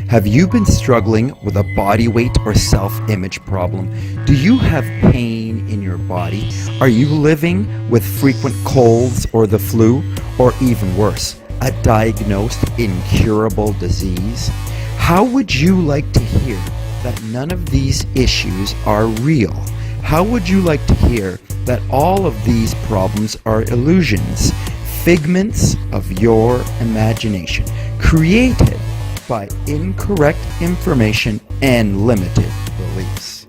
Have you been struggling with a body weight or self-image problem? Do you have pain in your body? Are you living with frequent colds or the flu? Or even worse, a diagnosed incurable disease? How would you like to hear that none of these issues are real? How would you like to hear that all of these problems are illusions, figments of your imagination, created by incorrect information and limited beliefs?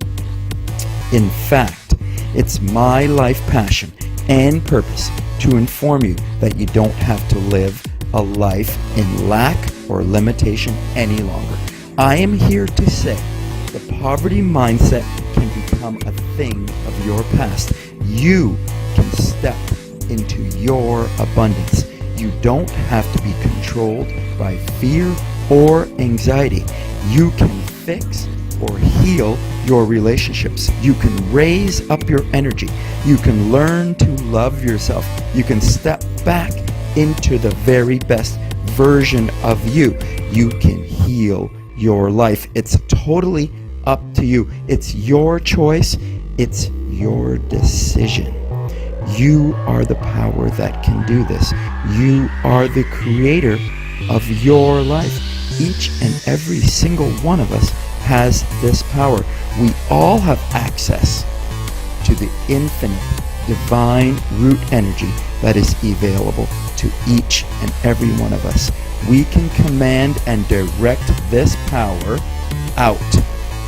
In fact, it's my life passion and purpose to inform you that you don't have to live a life in lack or limitation any longer. I am here to say the poverty mindset can become a thing of your past. You can step into your abundance. You don't have to be controlled by fear or anxiety. You can fix or heal your relationships. You can raise up your energy. You can learn to love yourself. You can step back into the very best version of you. You can heal your life. It's totally up to you. It's your choice. It's your decision. You are the power that can do this. You are the creator of your life. Each and every single one of us has this power. We all have access to the infinite divine root energy that is available to each and every one of us. We can command and direct this power out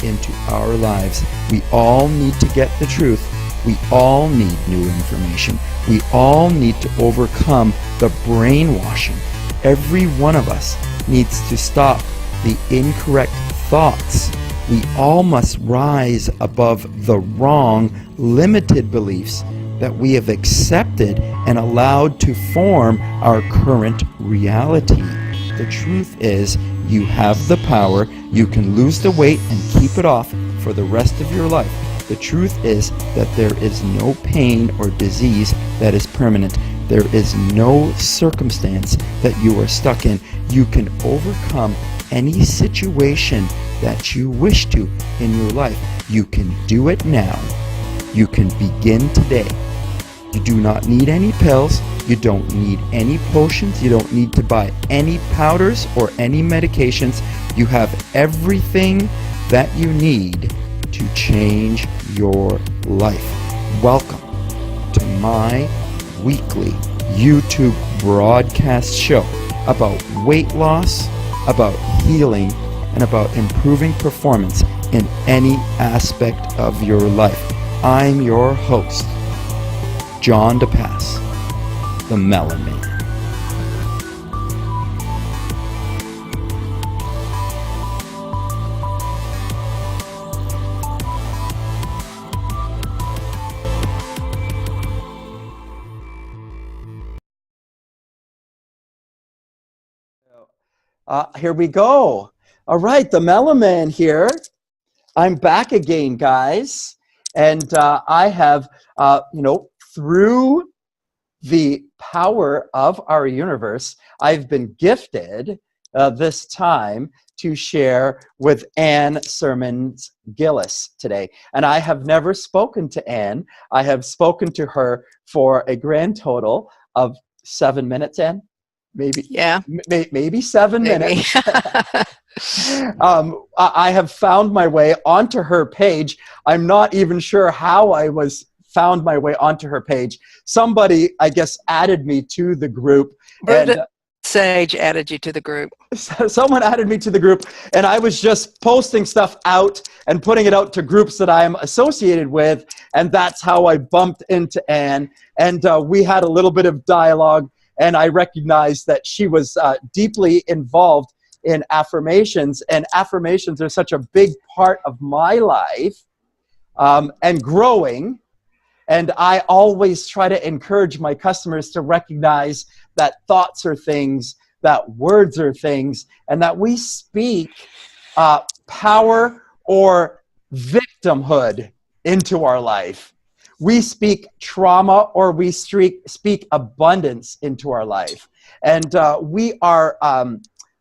into our lives. We all need to get the truth. We all need new information. We all need to overcome the brainwashing. Every one of us needs to stop the incorrect thoughts. We all must rise above the wrong, limited beliefs that we have accepted and allowed to form our current reality. The truth is, you have the power. You can lose the weight and keep it off for the rest of your life. The truth is that there is no pain or disease that is permanent. There is no circumstance that you are stuck in. You can overcome any situation that you wish to in your life. You can do it now. You can begin today. You do not need any pills. You don't need any potions. You don't need to buy any powders or any medications. You have everything that you need to change your life. Welcome to my weekly YouTube broadcast show about weight loss, about healing, and about improving performance in any aspect of your life. I'm your host, John DePass, the Melon Man. Here we go. All right, the Melon Man here. I'm back again, guys. And I have, through the power of our universe, I've been gifted this time to share with Ann Sermons Gillis today. And I have never spoken to Ann. I have spoken to her for a grand total of 7 minutes, Ann? Maybe, yeah, maybe 7 minutes. Maybe. I have found my way onto her page. I'm not even sure how I found my way onto her page. Somebody, I guess, added me to the group. Brenda Sage added you to the group. Someone added me to the group, and I was just posting stuff out and putting it out to groups that I am associated with, and that's how I bumped into Ann. And we had a little bit of dialogue, and I recognized that she was deeply involved in affirmations, and affirmations are such a big part of my life and growing. And I always try to encourage my customers to recognize that thoughts are things, that words are things, and that we speak power or victimhood into our life. We speak trauma or we speak abundance into our life. And we are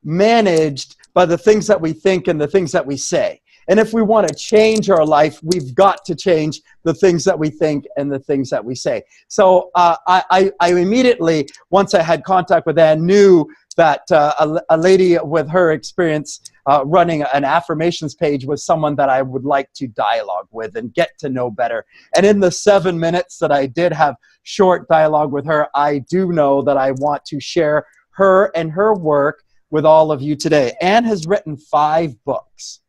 managed by the things that we think and the things that we say. And if we want to change our life, we've got to change the things that we think and the things that we say. So I immediately, once I had contact with Anne, knew that a lady with her experience running an affirmations page was someone that I would like to dialogue with and get to know better. And in the 7 minutes that I did have short dialogue with her, I do know that I want to share her and her work with all of you today. Anne has written 5 books.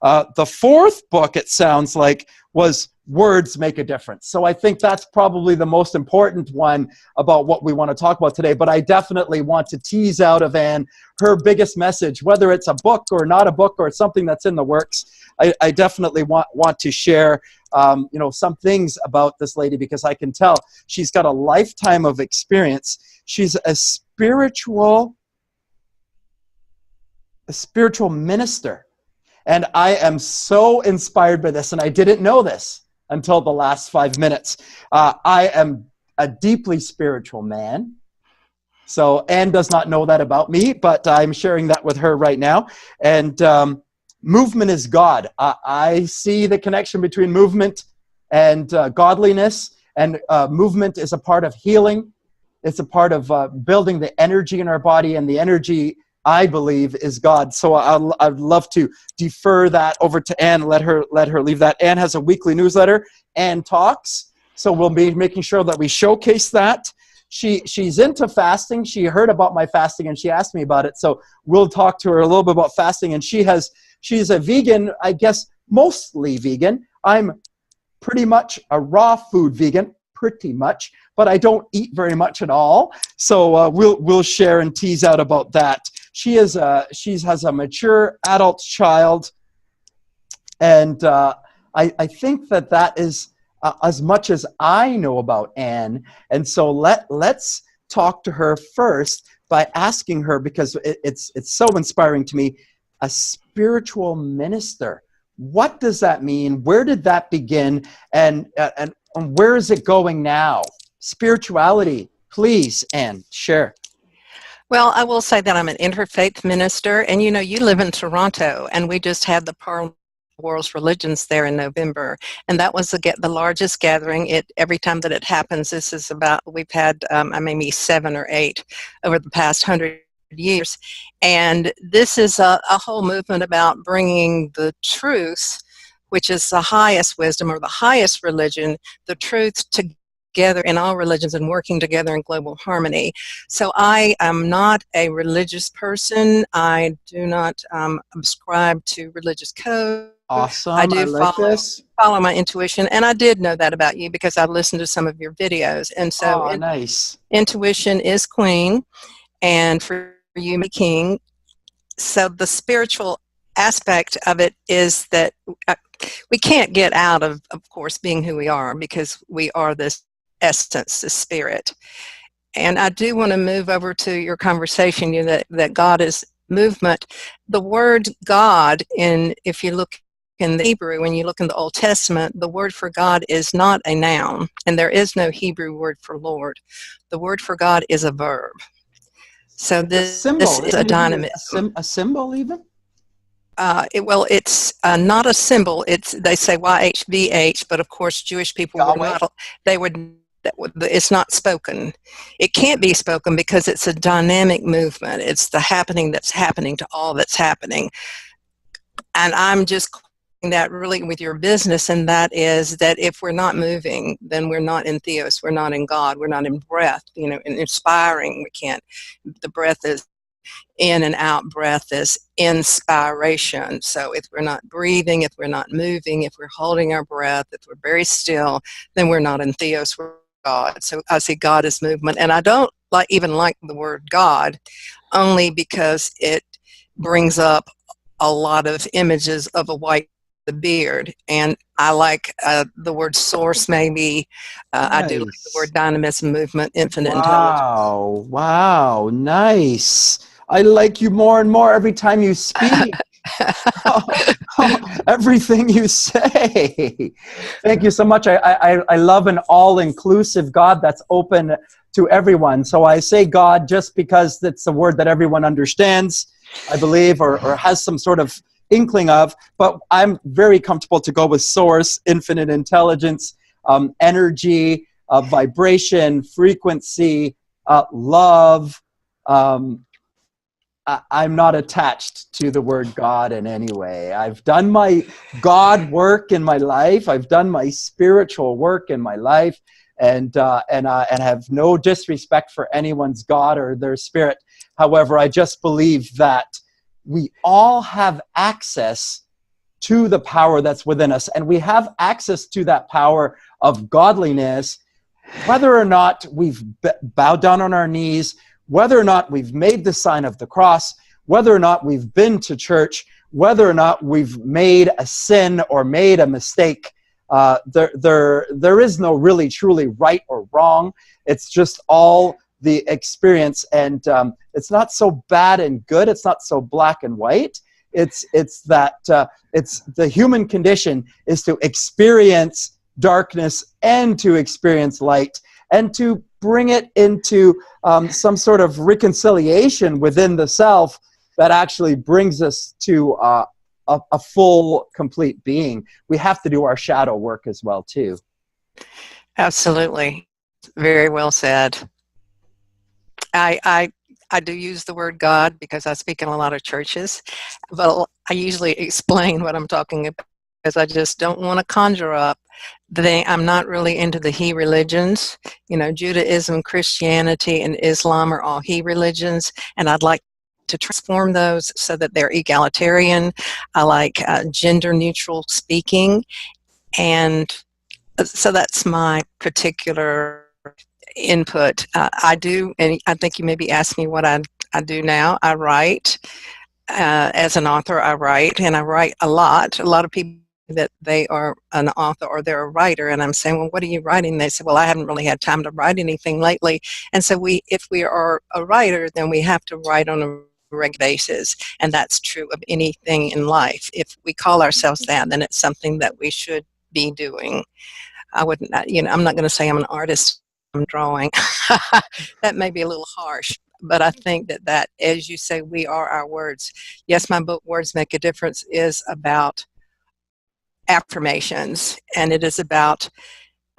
The 4th book, it sounds like, was Words Make a Difference. So I think that's probably the most important one about what we want to talk about today. But I definitely want to tease out of Anne her biggest message, whether it's a book or not a book or something that's in the works. I definitely want to share some things about this lady, because I can tell she's got a lifetime of experience. She's a spiritual minister. And I am so inspired by this, and I didn't know this until the last 5 minutes. I am a deeply spiritual man. So Anne does not know that about me, but I'm sharing that with her right now. And movement is God. I see the connection between movement and godliness, and movement is a part of healing. It's a part of building the energy in our body, and the energy, I believe, is God. So I'd love to defer that over to Anne. Let her leave that. Anne has a weekly newsletter, Anne Talks. So we'll be making sure that we showcase that. She's into fasting. She heard about my fasting and she asked me about it. So we'll talk to her a little bit about fasting. And she's a vegan, I guess, mostly vegan. I'm pretty much a raw food vegan, pretty much, but I don't eat very much at all. So we'll share and tease out about that. She has a mature adult child, and I think that is as much as I know about Anne. And so let's talk to her first by asking her, because it's so inspiring to me, a spiritual minister. What does that mean? Where did that begin? And where is it going now? Spirituality, please, Anne, share. Well, I will say that I'm an interfaith minister, and you live in Toronto, and we just had the Parliament of World's Religions there in November, and that was the largest gathering. Every time that it happens, we've had maybe 7 or 8 over the past 100 years, and this is a whole movement about bringing the truth, which is the highest wisdom or the highest religion, the truth together in all religions and working together in global harmony. So I am not a religious person. I do not subscribe to religious code. Awesome. I do like follow my intuition, and I did know that about you because I've listened to some of your videos. And so nice. Intuition is queen, and for you, king. So the spiritual aspect of it is that we can't get out of course, being who we are, because we are this essence, the spirit. And I do want to move over to your conversation, that God is movement. The word God, if you look in the Hebrew, when you look in the Old Testament, the word for God is not a noun, and there is no Hebrew word for Lord. The word for God is a verb. So this is a dynamism. A symbol even? It's not a symbol. They say YHVH, but of course Jewish people it's not spoken. It can't be spoken because it's a dynamic movement. It's the happening that's happening to all that's happening. And I'm just calling that really with your business, and that is that if we're not moving, then we're not in theos, we're not in God, we're not in breath, in inspiring. We can't. The breath is in and out, breath is inspiration. So if we're not breathing, if we're not moving, if we're holding our breath, if we're very still, then we're not in theos, we're God. So I see God as movement, and I don't even like the word God, only because it brings up a lot of images of a white beard, and I like the word source, maybe. Nice. I do like the word dynamism, movement, infinite intelligence. Wow, nice. I like you more and more every time you speak. Everything you say. Thank you so much. I love an all-inclusive God that's open to everyone. So I say God just because it's a word that everyone understands, I believe, or has some sort of inkling of, but I'm very comfortable to go with source, infinite intelligence, energy, vibration, frequency, love. I'm not attached to the word God in any way. I've done my God work in my life. I've done my spiritual work in my life, and have no disrespect for anyone's God or their spirit. However, I just believe that we all have access to the power that's within us, and we have access to that power of godliness, whether or not we've bowed down on our knees, whether or not we've made the sign of the cross, whether or not we've been to church, whether or not we've made a sin or made a mistake. There is no really truly right or wrong. It's just all the experience, and it's not so bad and good. It's not so black and white. It's the human condition is to experience darkness and to experience light, and to bring it into some sort of reconciliation within the self that actually brings us to a full, complete being. We have to do our shadow work as well, too. Absolutely. Very well said. I do use the word God because I speak in a lot of churches, but I usually explain what I'm talking about, because I just don't want to conjure up. I'm not really into the he religions. You know, Judaism, Christianity, and Islam are all he religions, and I'd like to transform those so that they're egalitarian. I like gender neutral speaking, and so that's my particular input. I do, and I think you maybe asked me what I do now. I write. As an author, I write, and I write a lot. A lot of people that they are an author or they're a writer, and I'm saying, well, what are you writing? They say, well, I haven't really had time to write anything lately. And so if we are a writer, then we have to write on a regular basis, and that's true of anything in life. If we call ourselves that, then it's something that we should be doing. I wouldn't, I'm not going to say I'm an artist, I'm drawing. That may be a little harsh, but I think that, as you say, we are our words. Yes, my book, Words Make a Difference, is about affirmations, and it is about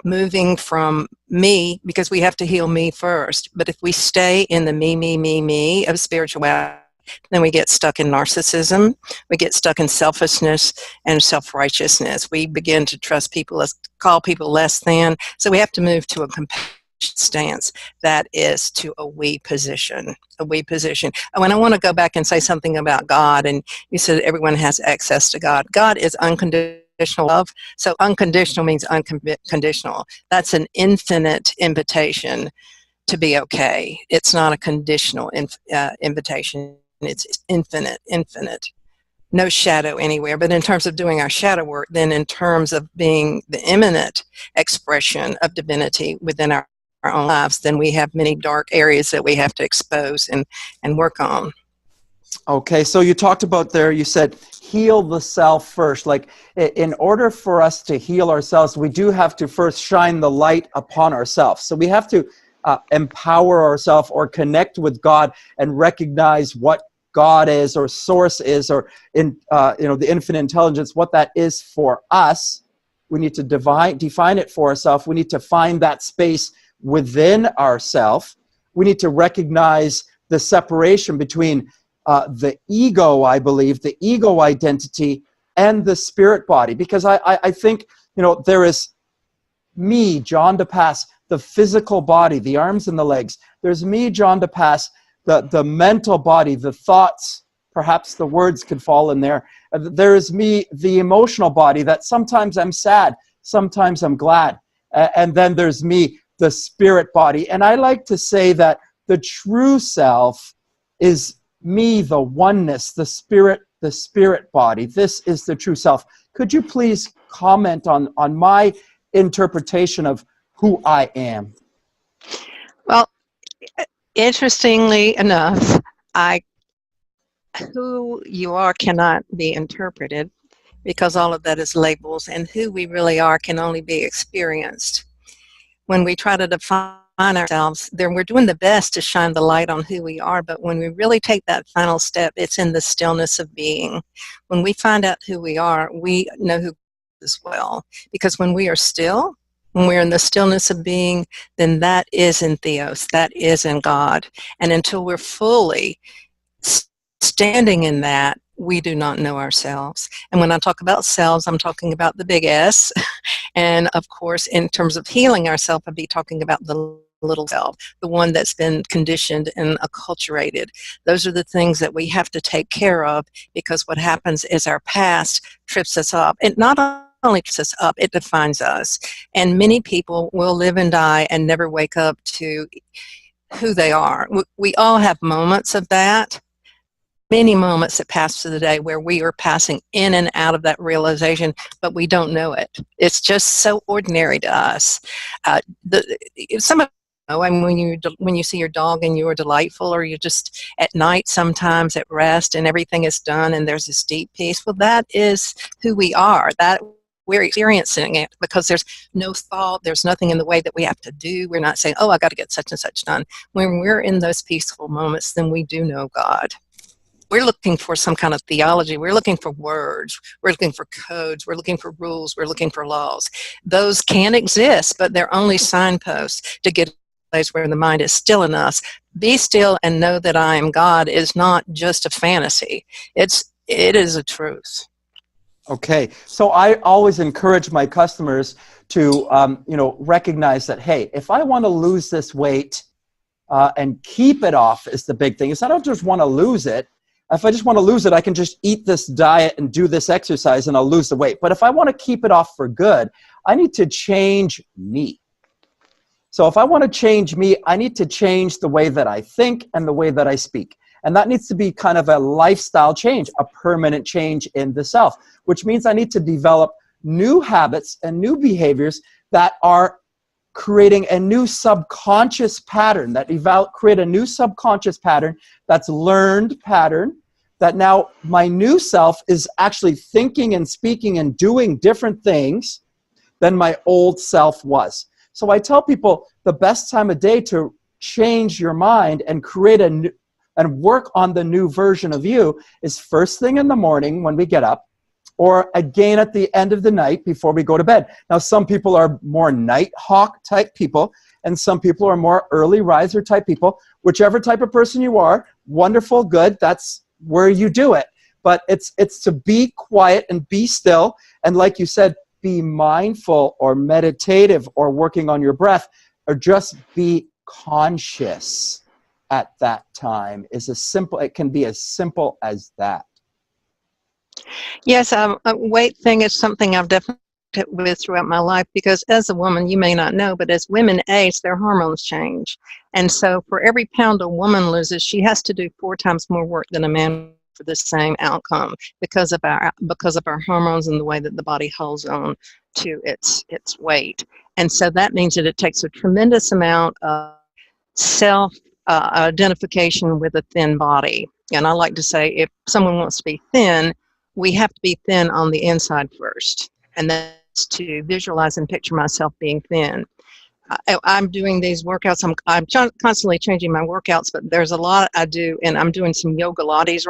moving from me, because we have to heal me first. But if we stay in the me of spirituality, then we get stuck in narcissism, we get stuck in selfishness and self-righteousness. We begin to trust people, call people less than. So we have to move to a compassion stance that is to a we position, Oh, and I want to go back and say something about God. And you said everyone has access to God. God is unconditional love. So unconditional means unconditional. That's an infinite invitation to be okay. It's not a conditional invitation. It's infinite. No shadow anywhere. But in terms of doing our shadow work, then in terms of being the imminent expression of divinity within our own lives, then we have many dark areas that we have to expose and work on. Okay, so you talked about there, you said heal the self first. Like, in order for us to heal ourselves, we do have to first shine the light upon ourselves. So we have to empower ourselves or connect with God and recognize what God is, or source is, or the infinite intelligence, what that is for us. We need to define it for ourselves. We need to find that space within ourselves. We need to recognize the separation between the ego, I believe, the ego identity, and the spirit body. Because I think, there is me, John DePass, the physical body, the arms and the legs. There's me, John DePass, the mental body, the thoughts, perhaps the words could fall in there. There is me, the emotional body, that sometimes I'm sad, sometimes I'm glad. And then there's me, the spirit body. And I like to say that the true self is me, the oneness, the spirit body. This is the true self. Could you please comment on my interpretation of who I am? Well, interestingly enough, who you are cannot be interpreted, because all of that is labels, and who we really are can only be experienced. When we try to define find ourselves there, we're doing the best to shine the light on who we are, but when we really take that final step, it's in the stillness of being. When we find out who we are, we know who as well. Because when we are still, when we're in the stillness of being, then that is in Theos, that is in God. And until we're fully standing in that, we do not know ourselves. And when I talk about selves, I'm talking about the big S. And of course, in terms of healing ourselves, I'd be talking about the little self, the one that's been conditioned and acculturated. Those are the things that we have to take care of, because what happens is our past trips us up. It not only trips us up, it defines us. And many people will live and die and never wake up to who they are. We all have moments of that. Many moments that pass through the day where we are passing in and out of that realization, but we don't know it. It's just so ordinary to us. Some of I mean, when you see your dog and you are delightful, or you're just at night sometimes at rest and everything is done and there's this deep peace, well, that is who we are. That we're experiencing it because there's no thought, there's nothing in the way that we have to do. We're not saying, oh, I got to get such and such done. When we're in those peaceful moments, then we do know God. We're looking for some kind of theology. We're looking for words. We're looking for codes. We're looking for rules. We're looking for laws. Those can exist, but they're only signposts to get to a place where the mind is still in us. Be still and know that I am God is not just a fantasy. It is a truth. Okay, so I always encourage my customers to, recognize that, hey, if I want to lose this weight and keep it off is the big thing. Is I don't just want to lose it. If I just want to lose it, I can just eat this diet and do this exercise and I'll lose the weight. But if I want to keep it off for good, I need to change me. So if I want to change me, I need to change the way that I think and the way that I speak. And that needs to be kind of a lifestyle change, a permanent change in the self, which means I need to develop new habits and new behaviors that are creating a new subconscious pattern, create a new subconscious pattern that's learned pattern, that now my new self is actually thinking and speaking and doing different things than my old self was. So I tell people the best time of day to change your mind and create and work on the new version of you is first thing in the morning when we get up, or again at the end of the night before we go to bed. Now, some people are more night hawk type people, and some people are more early riser type people. Whichever type of person you are, wonderful, good, that's where you do it. But it's to be quiet and be still, and like you said, be mindful or meditative or working on your breath, or just be conscious at that time. It can be as simple as that. Yes, a weight thing is something I've definitely dealt with throughout my life, because as a woman, you may not know, but as women age, their hormones change. And so for every pound a woman loses, she has to do 4 times more work than a man for the same outcome because of our hormones and the way that the body holds on to its weight. And so that means that it takes a tremendous amount of self identification with a thin body. And I like to say, if someone wants to be thin, we have to be thin on the inside first. And that's to visualize and picture myself being thin. I'm doing these workouts. I'm constantly changing my workouts, but there's a lot I do, and I'm doing some yoga lattes.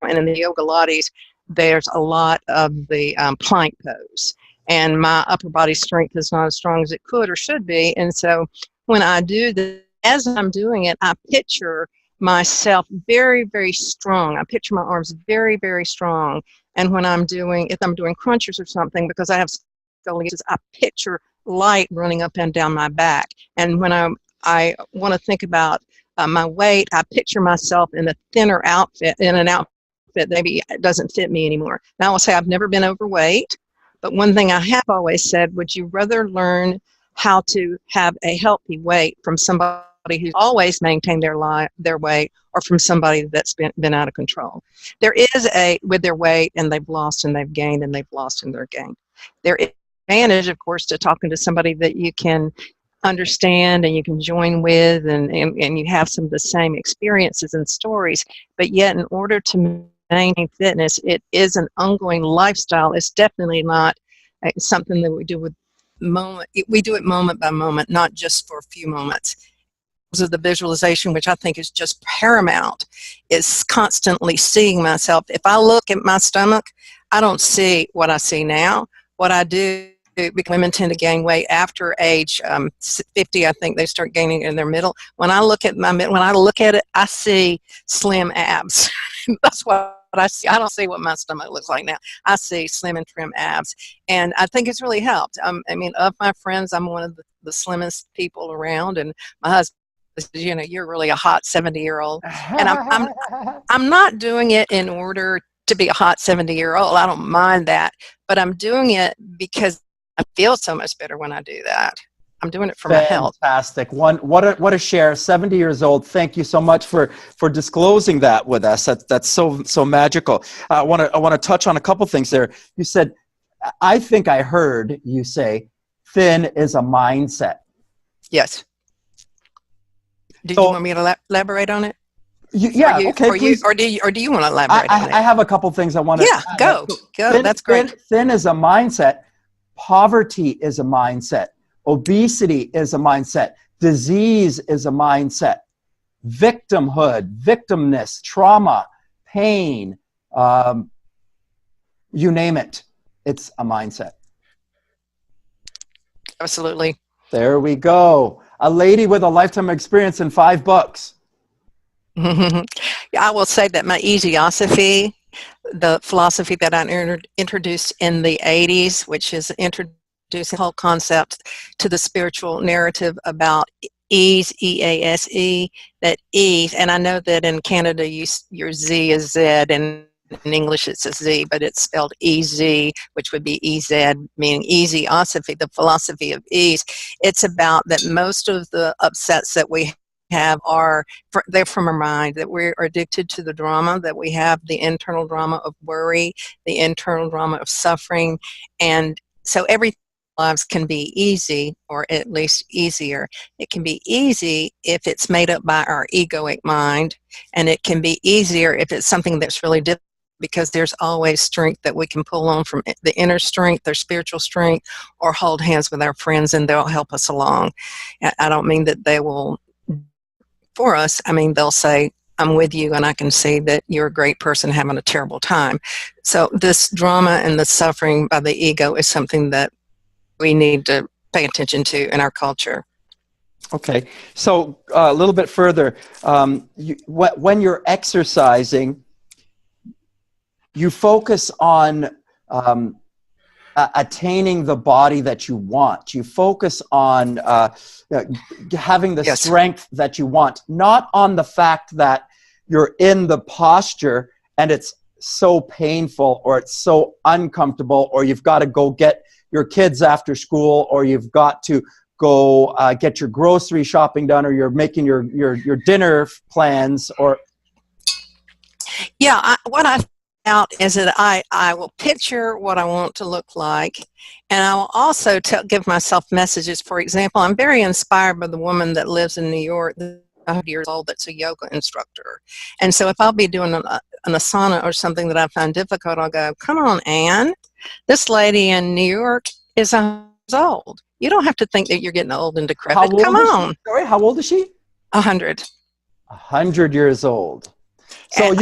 And in the yoga lattes, there's a lot of the plank pose. And my upper body strength is not as strong as it could or should be. And so when I do this, as I'm doing it, I picture myself very, very strong. I picture my arms very, very strong. And when if I'm doing crunches or something, because I have scoliosis, I picture light running up and down my back. And when I want to think about my weight, I picture myself in a thinner outfit, in an outfit that maybe doesn't fit me anymore. Now I'll say I've never been overweight, but one thing I have always said, would you rather learn how to have a healthy weight from somebody who's always maintained their weight, or from somebody that's been out of control? There is with their weight, and they've lost and they've gained, and they've lost and they're gained. There is an advantage, of course, to talking to somebody that you can understand and you can join with, and you have some of the same experiences and stories. But yet, in order to maintain fitness, it is an ongoing lifestyle. It's definitely not something that we do with moment. We do it moment by moment, not just for a few moments. Of the visualization, which I think is just paramount, is constantly seeing myself. If I look at my stomach, I don't see what I see now. What I do, because women tend to gain weight after age 50, I think they start gaining in their middle. When I look at it, I see slim abs. That's what I see. I don't see what my stomach looks like now. I see slim and trim abs, and I think it's really helped. I mean, of my friends, I'm one of the slimmest people around, and my husband, you know, you're really a hot 70-year-old, and I'm not doing it in order to be a hot 70-year-old. I don't mind that, but I'm doing it because I feel so much better when I do that. I'm doing it for my health. Fantastic. What a share. 70 years old. Thank you so much for disclosing that with us. That's so magical. I want to touch on a couple things there. You said, I think I heard you say, thin is a mindset. Yes. Do you want me to elaborate on it? Please. Or do you want to elaborate on it? I have a couple things I want to. Yeah, go. That's great. Thin is a mindset. Poverty is a mindset. Obesity is a mindset. Disease is a mindset. Victimhood, victimness, trauma, pain, you name it. It's a mindset. Absolutely. There we go. A lady with a lifetime experience in 5 books. Yeah, I will say that my easiosophy, the philosophy that I introduced in the 80s, which is introducing the whole concept to the spiritual narrative about ease, E-A-S-E, that ease, and I know that in Canada your Z is Z, and in English it's a Z, but it's spelled E-Z, which would be E-Z, meaning easiosophy, the philosophy of ease. It's about that most of the upsets that we have they're from our mind, that we're addicted to the drama, that we have the internal drama of worry, the internal drama of suffering, and so everything in our lives can be easy, or at least easier. It can be easy if it's made up by our egoic mind, and it can be easier if it's something that's really difficult, because there's always strength that we can pull on from the inner strength, our spiritual strength, or hold hands with our friends and they'll help us along. I don't mean that they will for us. I mean, they'll say, I'm with you and I can see that you're a great person having a terrible time. So this drama and the suffering by the ego is something that we need to pay attention to in our culture. Okay, so a little bit further, when you're exercising, you focus on attaining the body that you want. You focus on having the strength that you want, not on the fact that you're in the posture and it's so painful or it's so uncomfortable, or you've got to go get your kids after school, or you've got to go get your grocery shopping done, or you're making your dinner plans, or... Yeah, what I out is that I will picture what I want to look like, and I will also give myself messages. For example, I'm very inspired by the woman that lives in New York, 100 years old, that's a yoga instructor. And so if I'll be doing an asana or something that I find difficult, I'll go, come on, Anne, this lady in New York is 100 years old. You don't have to think that you're getting old and decrepit. Come on. Sorry, how old is she? 100. 100 years old. So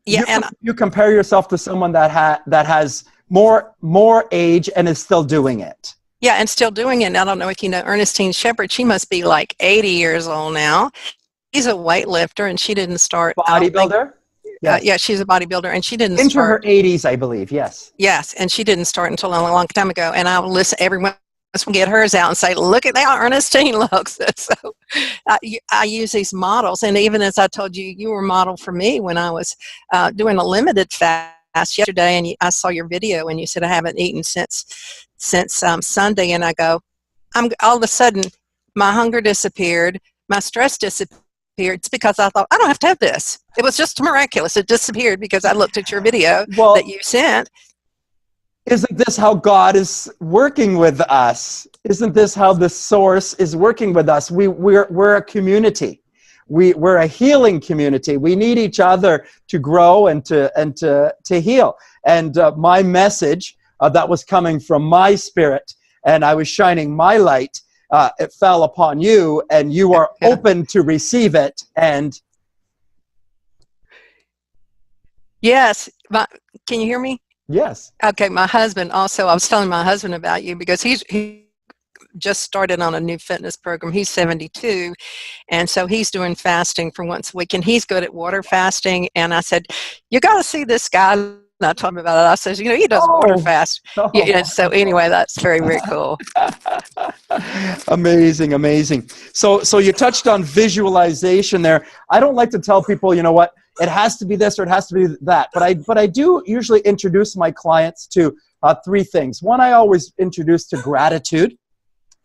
and you compare yourself to someone that has more age and is still doing it. Yeah, and still doing it. And I don't know if you know Ernestine Shepherd. She must be like 80 years old now. She's a weightlifter, and she didn't start. Bodybuilder? Yes. Yeah, she's a bodybuilder, and she didn't into start. Her 80s, I believe. Yes. Yes, and she didn't start until a long time ago. And I will listen everyone. Will get hers out and say, look at how Ernestine looks. So I use these models, and even as I told you, you were a model for me when I was doing a limited fast yesterday, and I saw your video, and you said I haven't eaten since Sunday, and I go, all of a sudden my hunger disappeared, my stress disappeared. It's because I thought I don't have to have this. It was just miraculous. It disappeared because I looked at your video that you sent. Isn't this how God is working with us? Isn't this how the source is working with us? We're a community. We're a healing community. We need each other to grow and to heal. And my message that was coming from my spirit and I was shining my light, it fell upon you, and you are open to receive it. And yes, can you hear me? yes. Okay, my husband also, I was telling my husband about you because he just started on a new fitness program. He's 72, and so he's doing fasting for once a week, and he's good at water fasting. And I said, you got to see this guy. And I told him about it. I said, he does water fast. Yeah, so anyway, that's very, very cool. Amazing, amazing. So you touched on visualization there. I don't like to tell people, you know what, it has to be this or it has to be that. But I do usually introduce my clients to three things. One, I always introduce to gratitude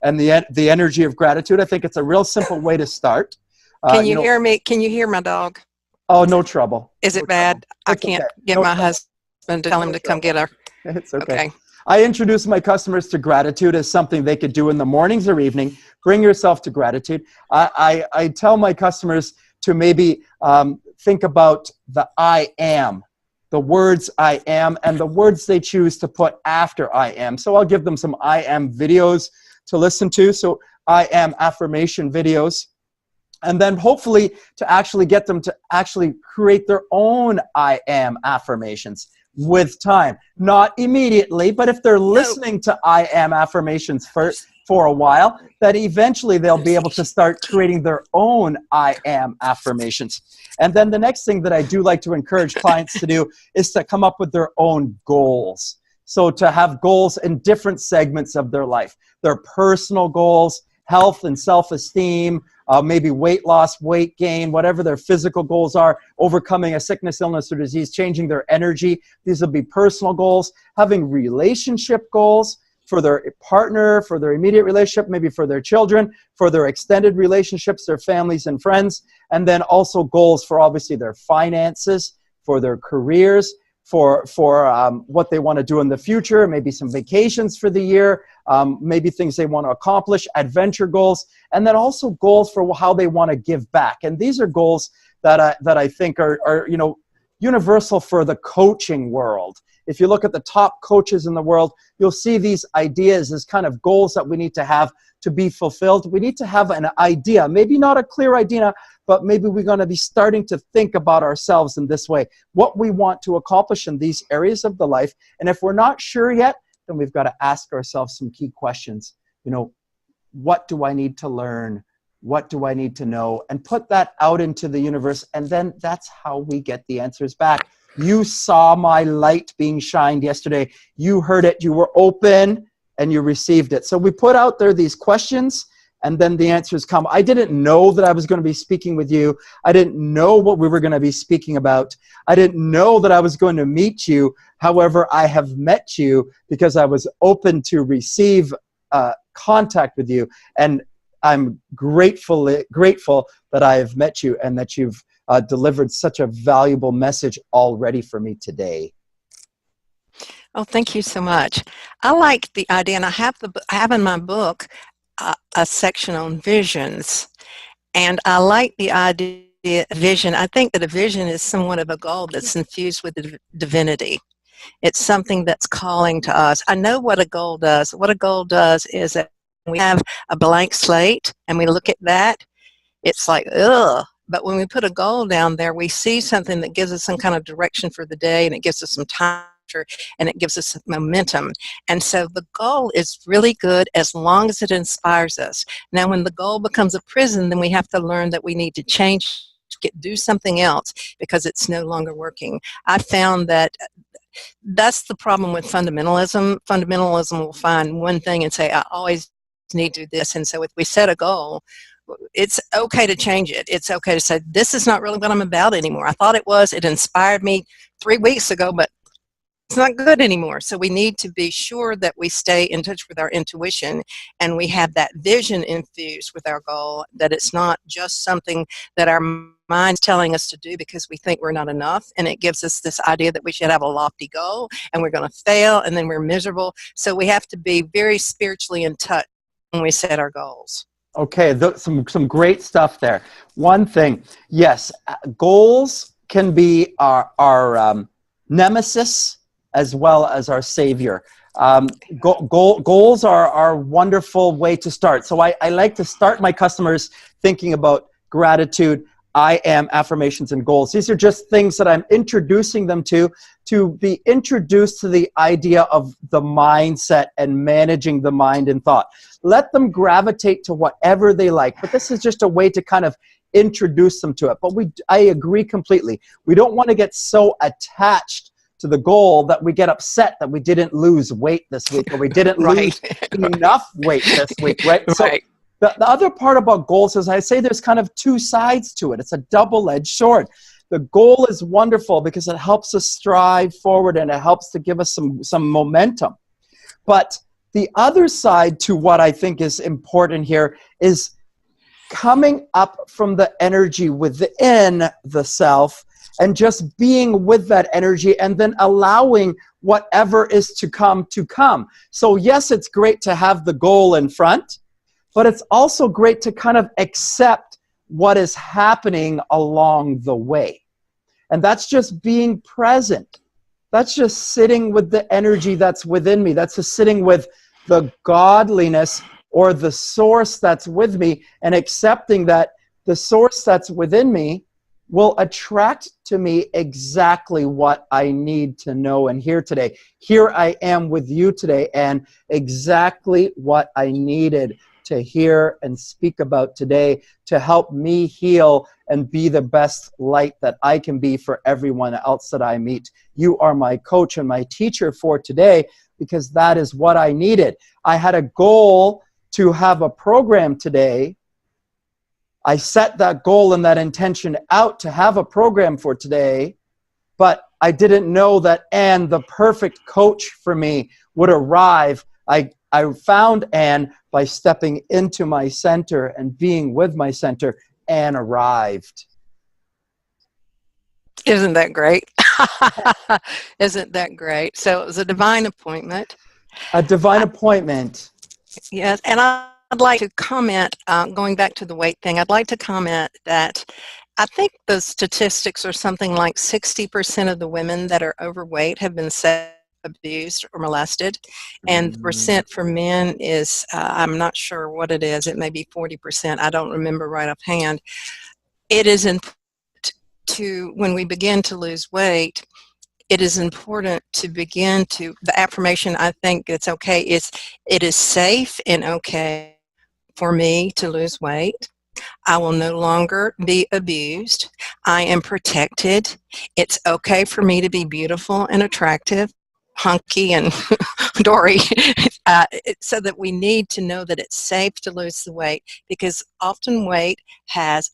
and the energy of gratitude. I think it's a real simple way to start. Can you hear me? Can you hear my dog? Oh, no trouble. Is it bad? I can't get my husband to tell him to come get her. It's okay. I introduce my customers to gratitude as something they could do in the mornings or evening. Bring yourself to gratitude. I tell my customers to maybe think about the I am, the words I am, and the words they choose to put after I am. So I'll give them some I am videos to listen to. So I am affirmation videos. And then hopefully to actually get them to actually create their own I am affirmations with time. Not immediately, but if they're listening to I am affirmations for a while, that eventually they'll be able to start creating their own I am affirmations. And then the next thing that I do like to encourage clients to do is to come up with their own goals. So to have goals in different segments of their life, their personal goals, health and self-esteem, maybe weight loss, weight gain, whatever their physical goals are, overcoming a sickness, illness, or disease, changing their energy. These will be personal goals. Having relationship goals for their partner, for their immediate relationship, maybe for their children, for their extended relationships, their families and friends, and then also goals for obviously their finances, for their careers, for what they want to do in the future, maybe some vacations for the year, maybe things they want to accomplish, adventure goals, and then also goals for how they want to give back. And these are goals that I think are universal for the coaching world. If you look at the top coaches in the world, you'll see these ideas as kind of goals that we need to have to be fulfilled. We need to have an idea, maybe not a clear idea, but maybe we're going to be starting to think about ourselves in this way, what we want to accomplish in these areas of the life. And if we're not sure yet, then we've got to ask ourselves some key questions. What do I need to learn? What do I need to know? And put that out into the universe. And then that's how we get the answers back. You saw my light being shined yesterday. You heard it. You were open and you received it. So we put out there these questions, and then the answers come. I didn't know that I was going to be speaking with you. I didn't know what we were going to be speaking about. I didn't know that I was going to meet you. However, I have met you because I was open to receive contact with you. And I'm grateful that I have met you and that you've delivered such a valuable message already for me today. Oh, thank you so much. I like the idea, and I have in my book a section on visions, and I like the idea of vision. I think that a vision is somewhat of a goal that's infused with divinity. It's something that's calling to us. I know what a goal does. What a goal does is that we have a blank slate and we look at that, it's like, ugh. But when we put a goal down there, we see something that gives us some kind of direction for the day, and it gives us some time, and it gives us momentum. And so the goal is really good as long as it inspires us. Now, when the goal becomes a prison, then we have to learn that we need to change, do something else because it's no longer working. I found that that's the problem with fundamentalism. Fundamentalism will find one thing and say, I always need to do this. And so if we set a goal, it's okay to change it. It's okay to say, this is not really what I'm about anymore. I thought it was. It inspired me 3 weeks ago, but it's not good anymore. So we need to be sure that we stay in touch with our intuition and we have that vision infused with our goal, that it's not just something that our mind's telling us to do because we think we're not enough, and it gives us this idea that we should have a lofty goal and we're going to fail and then we're miserable. So we have to be very spiritually in touch when we set our goals. Okay, some great stuff there. One thing, yes, goals can be our nemesis as well as our savior. Goals are a wonderful way to start. So I like to start my customers thinking about gratitude, I am, affirmations, and goals. These are just things that I'm introducing them to be introduced to the idea of the mindset and managing the mind and thought. Let them gravitate to whatever they like, but this is just a way to kind of introduce them to it. But I agree completely. We don't want to get so attached to the goal that we get upset that we didn't lose weight this week, or we didn't lose enough weight this week, right? So the other part about goals is, I say there's kind of two sides to it. It's a double-edged sword. The goal is wonderful because it helps us strive forward and it helps to give us some momentum. But the other side to what I think is important here is coming up from the energy within the self and just being with that energy and then allowing whatever is to come to come. So yes, it's great to have the goal in front, but it's also great to kind of accept what is happening along the way. And that's just being present. That's just sitting with the energy that's within me. That's just sitting with the godliness or the source that's with me and accepting that the source that's within me will attract to me exactly what I need to know and hear today. Here I am with you today, and exactly what I needed to hear and speak about today to help me heal and be the best light that I can be for everyone else that I meet. You are my coach and my teacher for today because that is what I needed. I had a goal to have a program today. I set that goal and that intention out to have a program for today, but I didn't know that Anne, the perfect coach for me, would arrive. I found Anne by stepping into my center and being with my center. Anne arrived. Isn't that great? Isn't that great? So it was a divine appointment. A divine appointment. Yes, and I'd like to comment, going back to the weight thing, I'd like to comment that I think the statistics are something like 60% of the women that are overweight have been abused or molested, and the percent for men is, I'm not sure what it is, it may be 40%, I don't remember right offhand. It is important to, when we begin to lose weight, it is important to begin to, the affirmation I think it's okay is, it is safe and okay for me to lose weight. I will no longer be abused. I am protected. It's okay for me to be beautiful and attractive, hunky and Dory, so that we need to know that it's safe to lose the weight, because often weight has,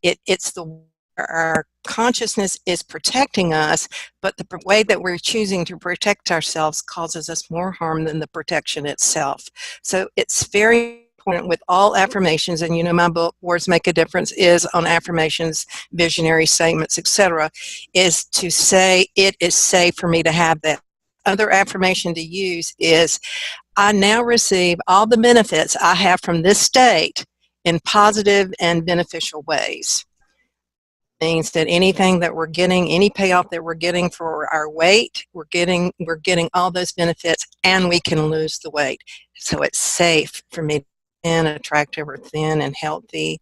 it's the, our consciousness is protecting us, but the way that we're choosing to protect ourselves causes us more harm than the protection itself. So it's very important with all affirmations, and you know my book, Words Make a Difference, is on affirmations, visionary statements, etc., is to say it is safe for me to have that. Other affirmation to use is, I now receive all the benefits I have from this state in positive and beneficial ways. Means that anything that we're getting, any payoff that we're getting for our weight, we're getting all those benefits, and we can lose the weight. So it's safe for me to be thin, attractive, or thin and healthy,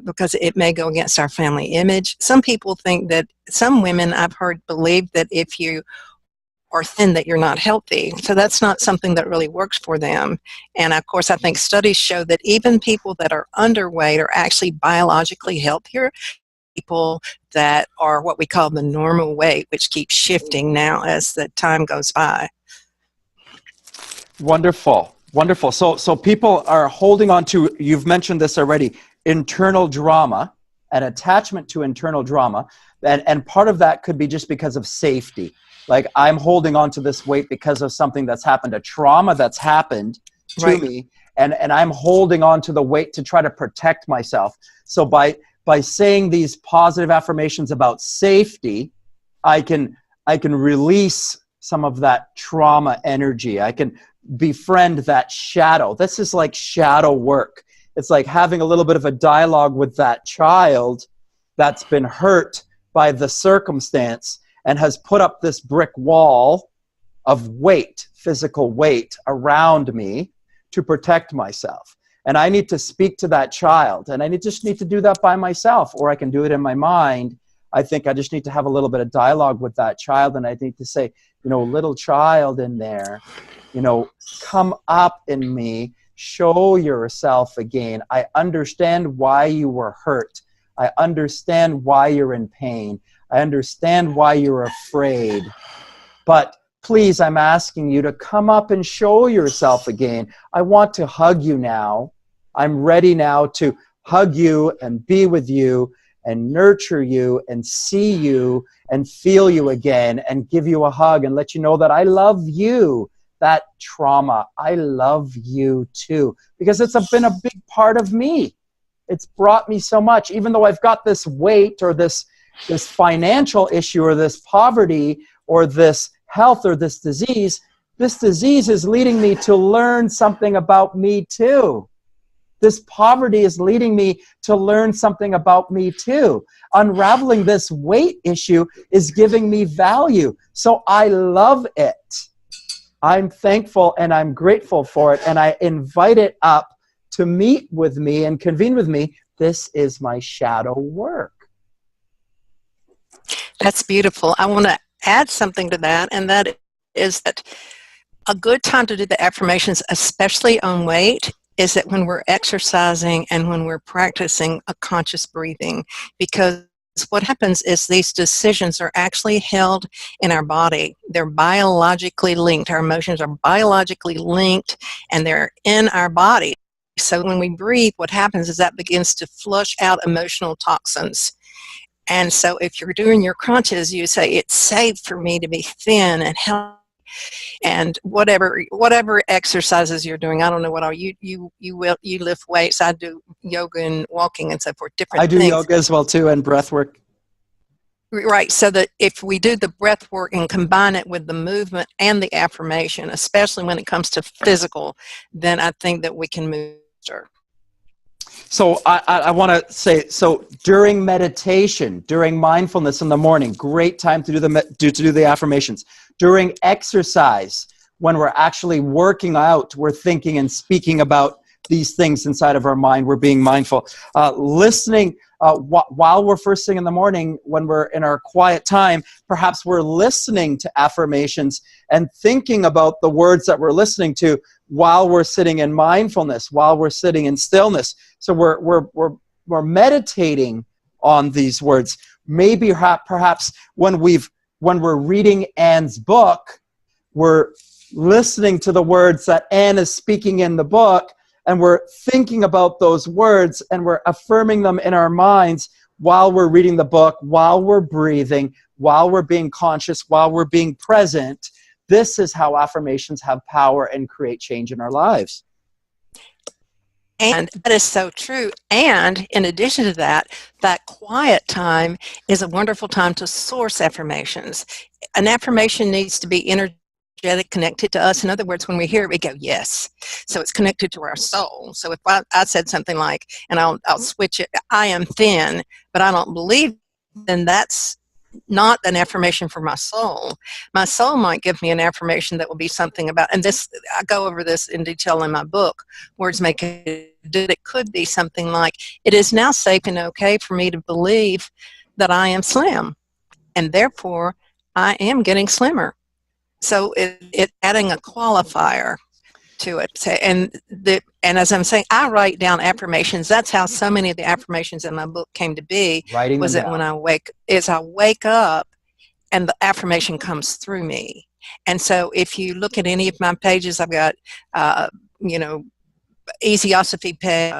because it may go against our family image. Some people think that, some women I've heard believe that if you are thin that you're not healthy. So that's not something that really works for them. And of course, I think studies show that even people that are underweight are actually biologically healthier. People that are what we call the normal weight, which keeps shifting now as the time goes by. Wonderful, wonderful. So people are holding on to, you've mentioned this already, internal drama, an attachment to internal drama, and part of that could be just because of safety. Like, I'm holding on to this weight because of something that's happened, a trauma that's happened to me, and I'm holding on to the weight to try to protect myself. So by saying these positive affirmations about safety, I can release some of that trauma energy. I can befriend that shadow. This is like shadow work. It's like having a little bit of a dialogue with that child that's been hurt by the circumstance and has put up this brick wall of weight, physical weight around me to protect myself. And I need to speak to that child, and I just need to do that by myself, or I can do it in my mind. I think I just need to have a little bit of dialogue with that child, and I need to say, you know, little child in there, you know, come up in me, show yourself again. I understand why you were hurt. I understand why you're in pain. I understand why you're afraid. But please, I'm asking you to come up and show yourself again. I want to hug you now. I'm ready now to hug you and be with you and nurture you and see you and feel you again and give you a hug and let you know that I love you. That trauma, I love you too, because it's been a big part of me. It's brought me so much, even though I've got this weight or this financial issue or this poverty or this health or this disease is leading me to learn something about me too. This poverty is leading me to learn something about me too. Unraveling this weight issue is giving me value. So I love it. I'm thankful and I'm grateful for it. And I invite it up to meet with me and convene with me. This is my shadow work. That's beautiful. I want to add something to that, and that is that a good time to do the affirmations, especially on weight, is that when we're exercising and when we're practicing a conscious breathing, because what happens is these decisions are actually held in our body. They're biologically linked. Our emotions are biologically linked, and they're in our body. So when we breathe, what happens is that begins to flush out emotional toxins. And so if you're doing your crunches, you say, it's safe for me to be thin and healthy. And whatever exercises you're doing, I don't know what all you lift weights. I do yoga and walking and so forth. Different. I do things. yoga as well too, and breath work. Right. So that if we do the breath work and combine it with the movement and the affirmation, especially when it comes to physical, then I think that we can move faster. So I want to say, so during meditation, during mindfulness in the morning, great time to do the affirmations. During exercise, when we're actually working out, we're thinking and speaking about these things inside of our mind. We're being mindful. Listening while we're first thing in the morning, when we're in our quiet time, perhaps we're listening to affirmations and thinking about the words that we're listening to while we're sitting in mindfulness, while we're sitting in stillness. So we're meditating on these words. Maybe perhaps when we're reading Anne's book, we're listening to the words that Anne is speaking in the book, and we're thinking about those words, and we're affirming them in our minds while we're reading the book, while we're breathing, while we're being conscious, while we're being present. This is how affirmations have power and create change in our lives. And that is so true. And in addition to that, that quiet time is a wonderful time to source affirmations. An affirmation needs to be energetic, connected to us. In other words, when we hear it, we go, yes. So it's connected to our soul. So if I said something like, and I'll switch it, I am thin, but I don't believe, then that's not an affirmation for my soul. My soul might give me an affirmation that will be something about, and this, I go over this in detail in my book, Words Make It. It could be something like, it is now safe and okay for me to believe that I am slim, and therefore I am getting slimmer. So it adding a qualifier to it. And as I'm saying, I write down affirmations. That's how so many of the affirmations in my book came to be. Writing was them that down. when I wake up and the affirmation comes through me. And so if you look at any of my pages, I've got Easyosophy page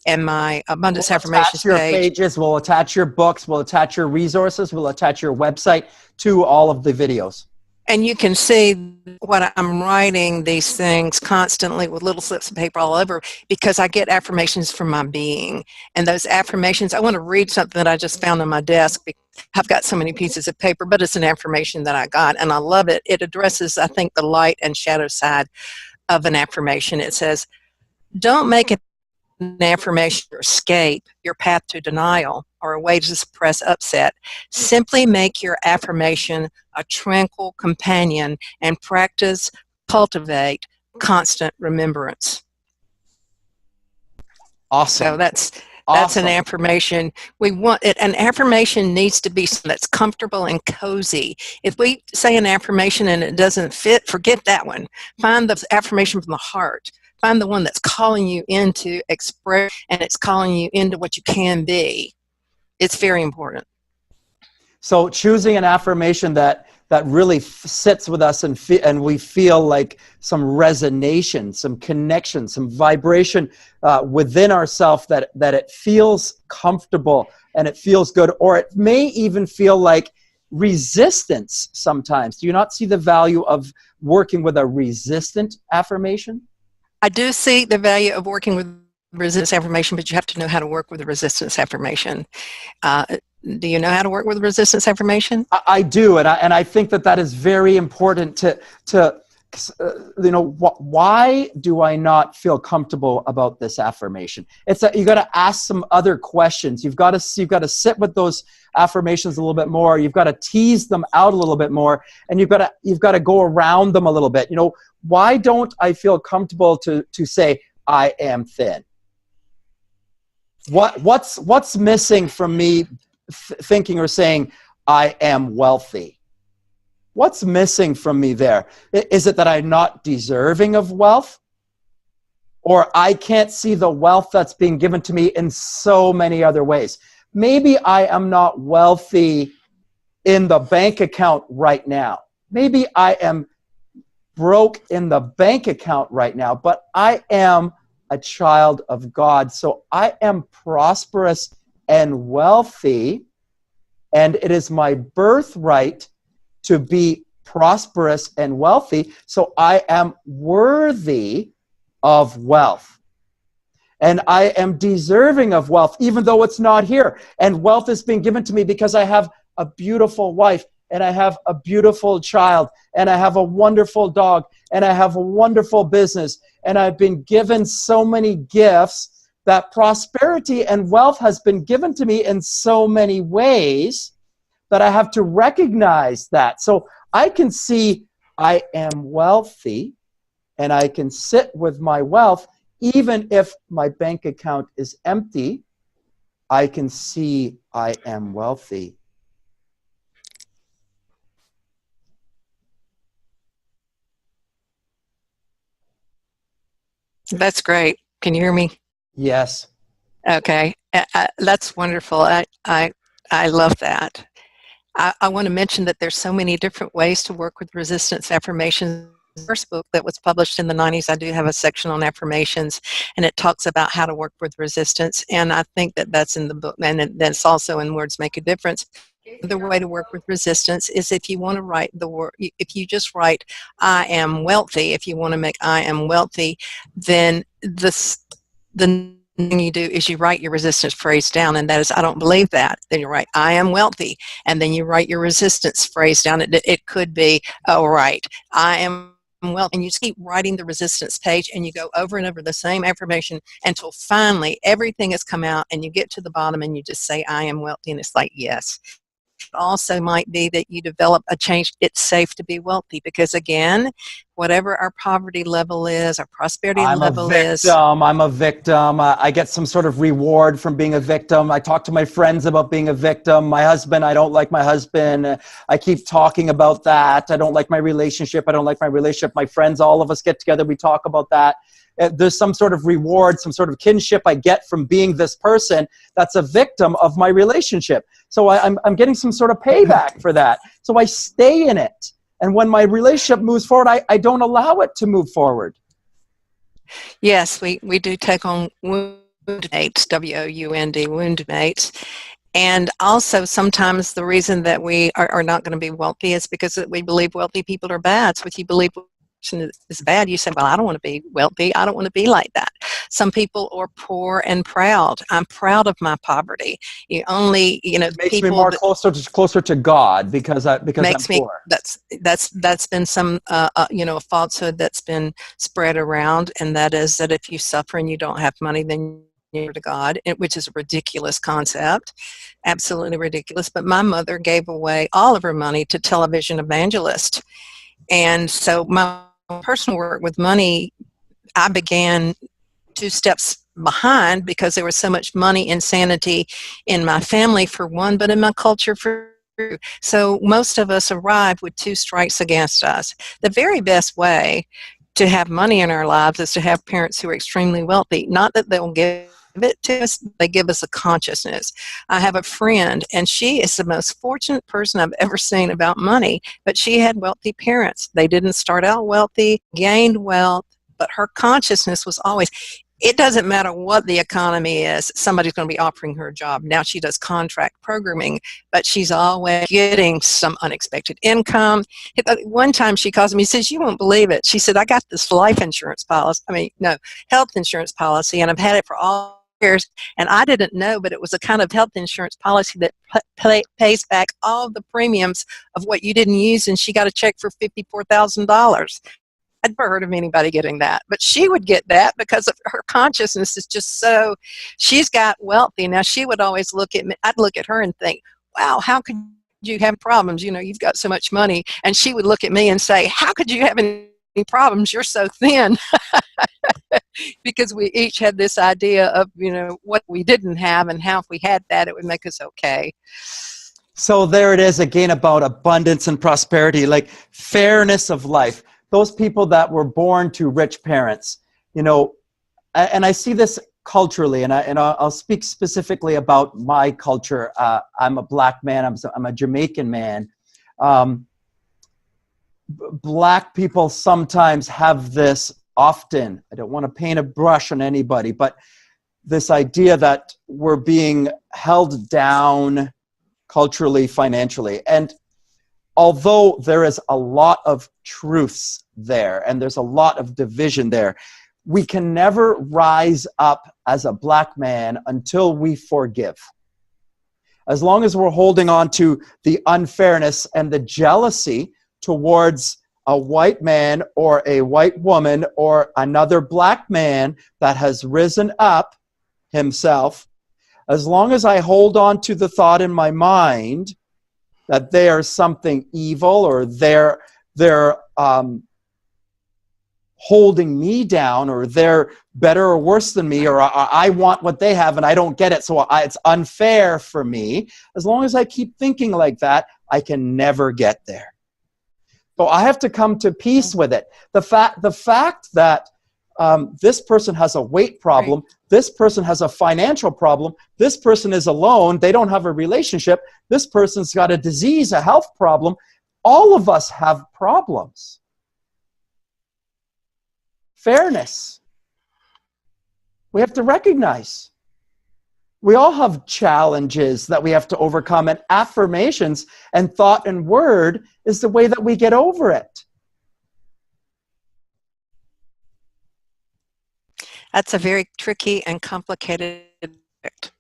and my Abundance Affirmations your page. Pages, we'll attach your books, we'll attach your resources, we'll attach your website to all of the videos. And you can see what I'm writing these things constantly with little slips of paper all over, because I get affirmations from my being. And those affirmations, I want to read something that I just found on my desk. I've got so many pieces of paper, but it's an affirmation that I got, and I love it. It addresses, I think, the light and shadow side of an affirmation. It says, don't make it an affirmation to escape, your path to denial, or a way to suppress upset. Simply make your affirmation a tranquil companion and cultivate constant remembrance. Awesome. So that's Awesome. an affirmation. We want it. An affirmation needs to be something that's comfortable and cozy. If we say an affirmation and it doesn't fit, forget that one. Find the affirmation from the heart. Find the one that's calling you into express, and it's calling you into what you can be. It's very important. So choosing an affirmation that really sits with us and we feel like some resonation, some connection, some vibration within ourselves, that it feels comfortable and it feels good, or it may even feel like resistance sometimes. Do you not see the value of working with a resistant affirmation? I do see the value of working with resistance affirmation, but you have to know how to work with the resistance affirmation. Do you know how to work with resistance affirmation? I do, and I think that is very important to why do I not feel comfortable about this affirmation? You got to ask some other questions. You've got to sit with those affirmations a little bit more. You've got to tease them out a little bit more, and you've got to go around them a little bit. Why don't I feel comfortable to say I am thin? What's missing from me thinking or saying I am wealthy? What's missing from me there? Is it that I'm not deserving of wealth? Or I can't see the wealth that's being given to me in so many other ways? Maybe I am not wealthy in the bank account right now. Maybe I am broke in the bank account right now, but I am a child of God. So I am prosperous and wealthy, and it is my birthright to be prosperous and wealthy, so I am worthy of wealth. And I am deserving of wealth, even though it's not here. And wealth is being given to me because I have a beautiful wife, and I have a beautiful child, and I have a wonderful dog, and I have a wonderful business, and I've been given so many gifts. That prosperity and wealth has been given to me in so many ways that I have to recognize that. So I can see I am wealthy, and I can sit with my wealth even if my bank account is empty. I can see I am wealthy. That's great. Can you hear me? Yes. Okay, that's wonderful. I love that. I want to mention that there's so many different ways to work with resistance affirmations. The first book that was published in the 90s, I do have a section on affirmations, and it talks about how to work with resistance. And I think that that's in the book, and that's also in Words Make a Difference. The way to work with resistance is if you want to write the word, if you just write I am wealthy, if you want to make I am wealthy, then the thing you do is you write your resistance phrase down, and that is I don't believe that. Then you write I am wealthy, and then you write your resistance phrase down. It could be, oh right, I am wealthy, and you just keep writing the resistance page, and you go over and over the same affirmation until finally everything has come out, and you get to the bottom and you just say I am wealthy, and it's like yes. Also might be that you develop a change. It's safe to be wealthy because, again, whatever our poverty level is, our prosperity level is. I'm a victim. I get some sort of reward from being a victim. I talk to my friends about being a victim. My husband, I don't like my husband. I keep talking about that. I don't like my relationship. I don't like my relationship. My friends, all of us get together. We talk about that. There's some sort of reward, some sort of kinship I get from being this person that's a victim of my relationship. So I'm getting some sort of payback for that. So I stay in it. And when my relationship moves forward, I don't allow it to move forward. Yes, we do take on wound mates, W-O-U-N-D, wound mates. And also sometimes the reason that we are not going to be wealthy is because we believe wealthy people are bad. So if you believe is bad, you say, well, I don't want to be wealthy. I don't want to be like that. Some people are poor and proud. I'm proud of my poverty. You only, Makes me people more that closer to God because I'm makes me, poor. that's been some, a falsehood that's been spread around, and that is that if you suffer and you don't have money, then you're to God, which is a ridiculous concept, absolutely ridiculous. But my mother gave away all of her money to television evangelists. And so my personal work with money, I began 2 steps behind because there was so much money insanity in my family for one, but in my culture for two. So most of us arrive with 2 strikes against us. The very best way to have money in our lives is to have parents who are extremely wealthy. Not that they'll give it to us, they give us a consciousness. I have a friend, and she is the most fortunate person I've ever seen about money, but she had wealthy parents. They didn't start out wealthy, gained wealth, but her consciousness was always, it doesn't matter what the economy is, somebody's going to be offering her a job. Now she does contract programming, but she's always getting some unexpected income. One time she calls me, says, "You won't believe it." She said, "I got this life insurance policy, health insurance policy, and I've had it for all years, and I didn't know, but it was a kind of health insurance policy that pays back all the premiums of what you didn't use," and she got a check for $54,000. I'd never heard of anybody getting that, but she would get that because of her consciousness is just so, she's got wealthy. Now she would always look at me, I'd look at her and think, wow, how could you have problems? You've got so much money. And she would look at me and say, how could you have any problems? You're so thin. Because we each had this idea of, what we didn't have and how if we had that, it would make us okay. So there it is again about abundance and prosperity, like fairness of life. Those people that were born to rich parents, and I see this culturally, and I'll speak specifically about my culture. I'm a black man. I'm a Jamaican man. Black people sometimes have this often. I don't want to paint a brush on anybody, but this idea that we're being held down culturally, financially. And although there is a lot of truths there and there's a lot of division there, we can never rise up as a black man until we forgive. As long as we're holding on to the unfairness and the jealousy towards a white man or a white woman or another black man that has risen up himself, as long as I hold on to the thought in my mind that they are something evil or they're holding me down or they're better or worse than me or I want what they have and I don't get it, so it's unfair for me. As long as I keep thinking like that, I can never get there. So I have to come to peace with it. The fact that this person has a weight problem, this person has a financial problem, this person is alone, they don't have a relationship, this person's got a disease, a health problem. All of us have problems. Fairness. We have to recognize. We all have challenges that we have to overcome, and affirmations and thought and word is the way that we get over it. That's a very tricky and complicated subject.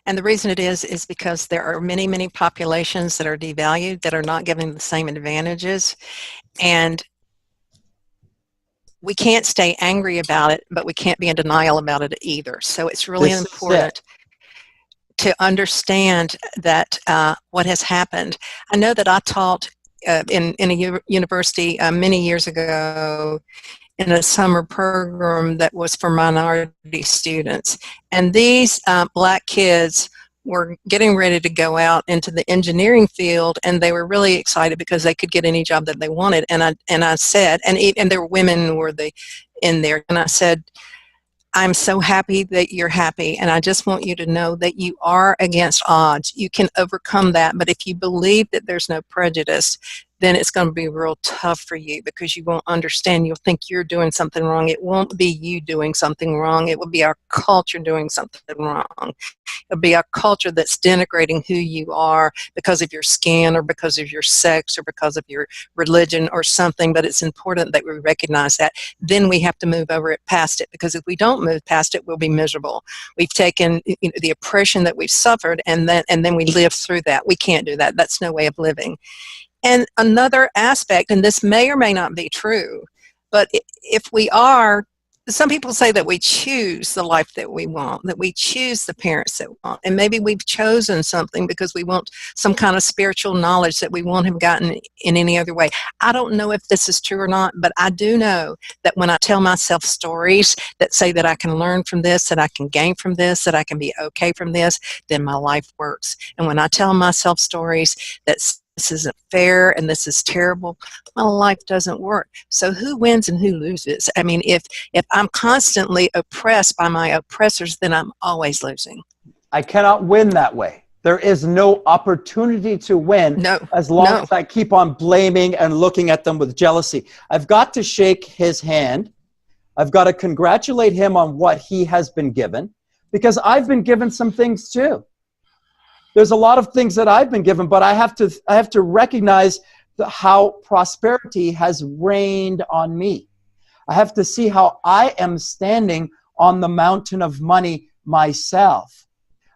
And the reason it is because there are many, many populations that are devalued, that are not given the same advantages. And we can't stay angry about it, but we can't be in denial about it either. So it's really important to understand that what has happened. I know that I taught in a university many years ago in a summer program that was for minority students. And these black kids were getting ready to go out into the engineering field, and they were really excited because they could get any job that they wanted. And I said, and there were women who were in there, and I said, I'm so happy that you're happy, and I just want you to know that you are against odds. You can overcome that, but if you believe that there's no prejudice, then it's going to be real tough for you because you won't understand. You'll think you're doing something wrong. It won't be you doing something wrong. It will be our culture doing something wrong. It'll be a culture that's denigrating who you are because of your skin or because of your sex or because of your religion or something, but it's important that we recognize that. Then we have to move over it past it, because if we don't move past it, we'll be miserable. We've taken the oppression that we've suffered, and then we live through that. We can't do that. That's no way of living. And another aspect, and this may or may not be true, but if we are, some people say that we choose the life that we want, that we choose the parents that we want, and maybe we've chosen something because we want some kind of spiritual knowledge that we won't have gotten in any other way. I don't know if this is true or not, but I do know that when I tell myself stories that say that I can learn from this, that I can gain from this, that I can be okay from this, then my life works. And when I tell myself stories that this isn't fair and this is terrible, my life doesn't work. So who wins and who loses? I mean, if I'm constantly oppressed by my oppressors, then I'm always losing. I cannot win that way. There is no opportunity to win as long as I keep on blaming and looking at them with jealousy. I've got to shake his hand. I've got to congratulate him on what he has been given, because I've been given some things too. There's a lot of things that I've been given, but I have to recognize how prosperity has rained on me. I have to see how I am standing on the mountain of money myself.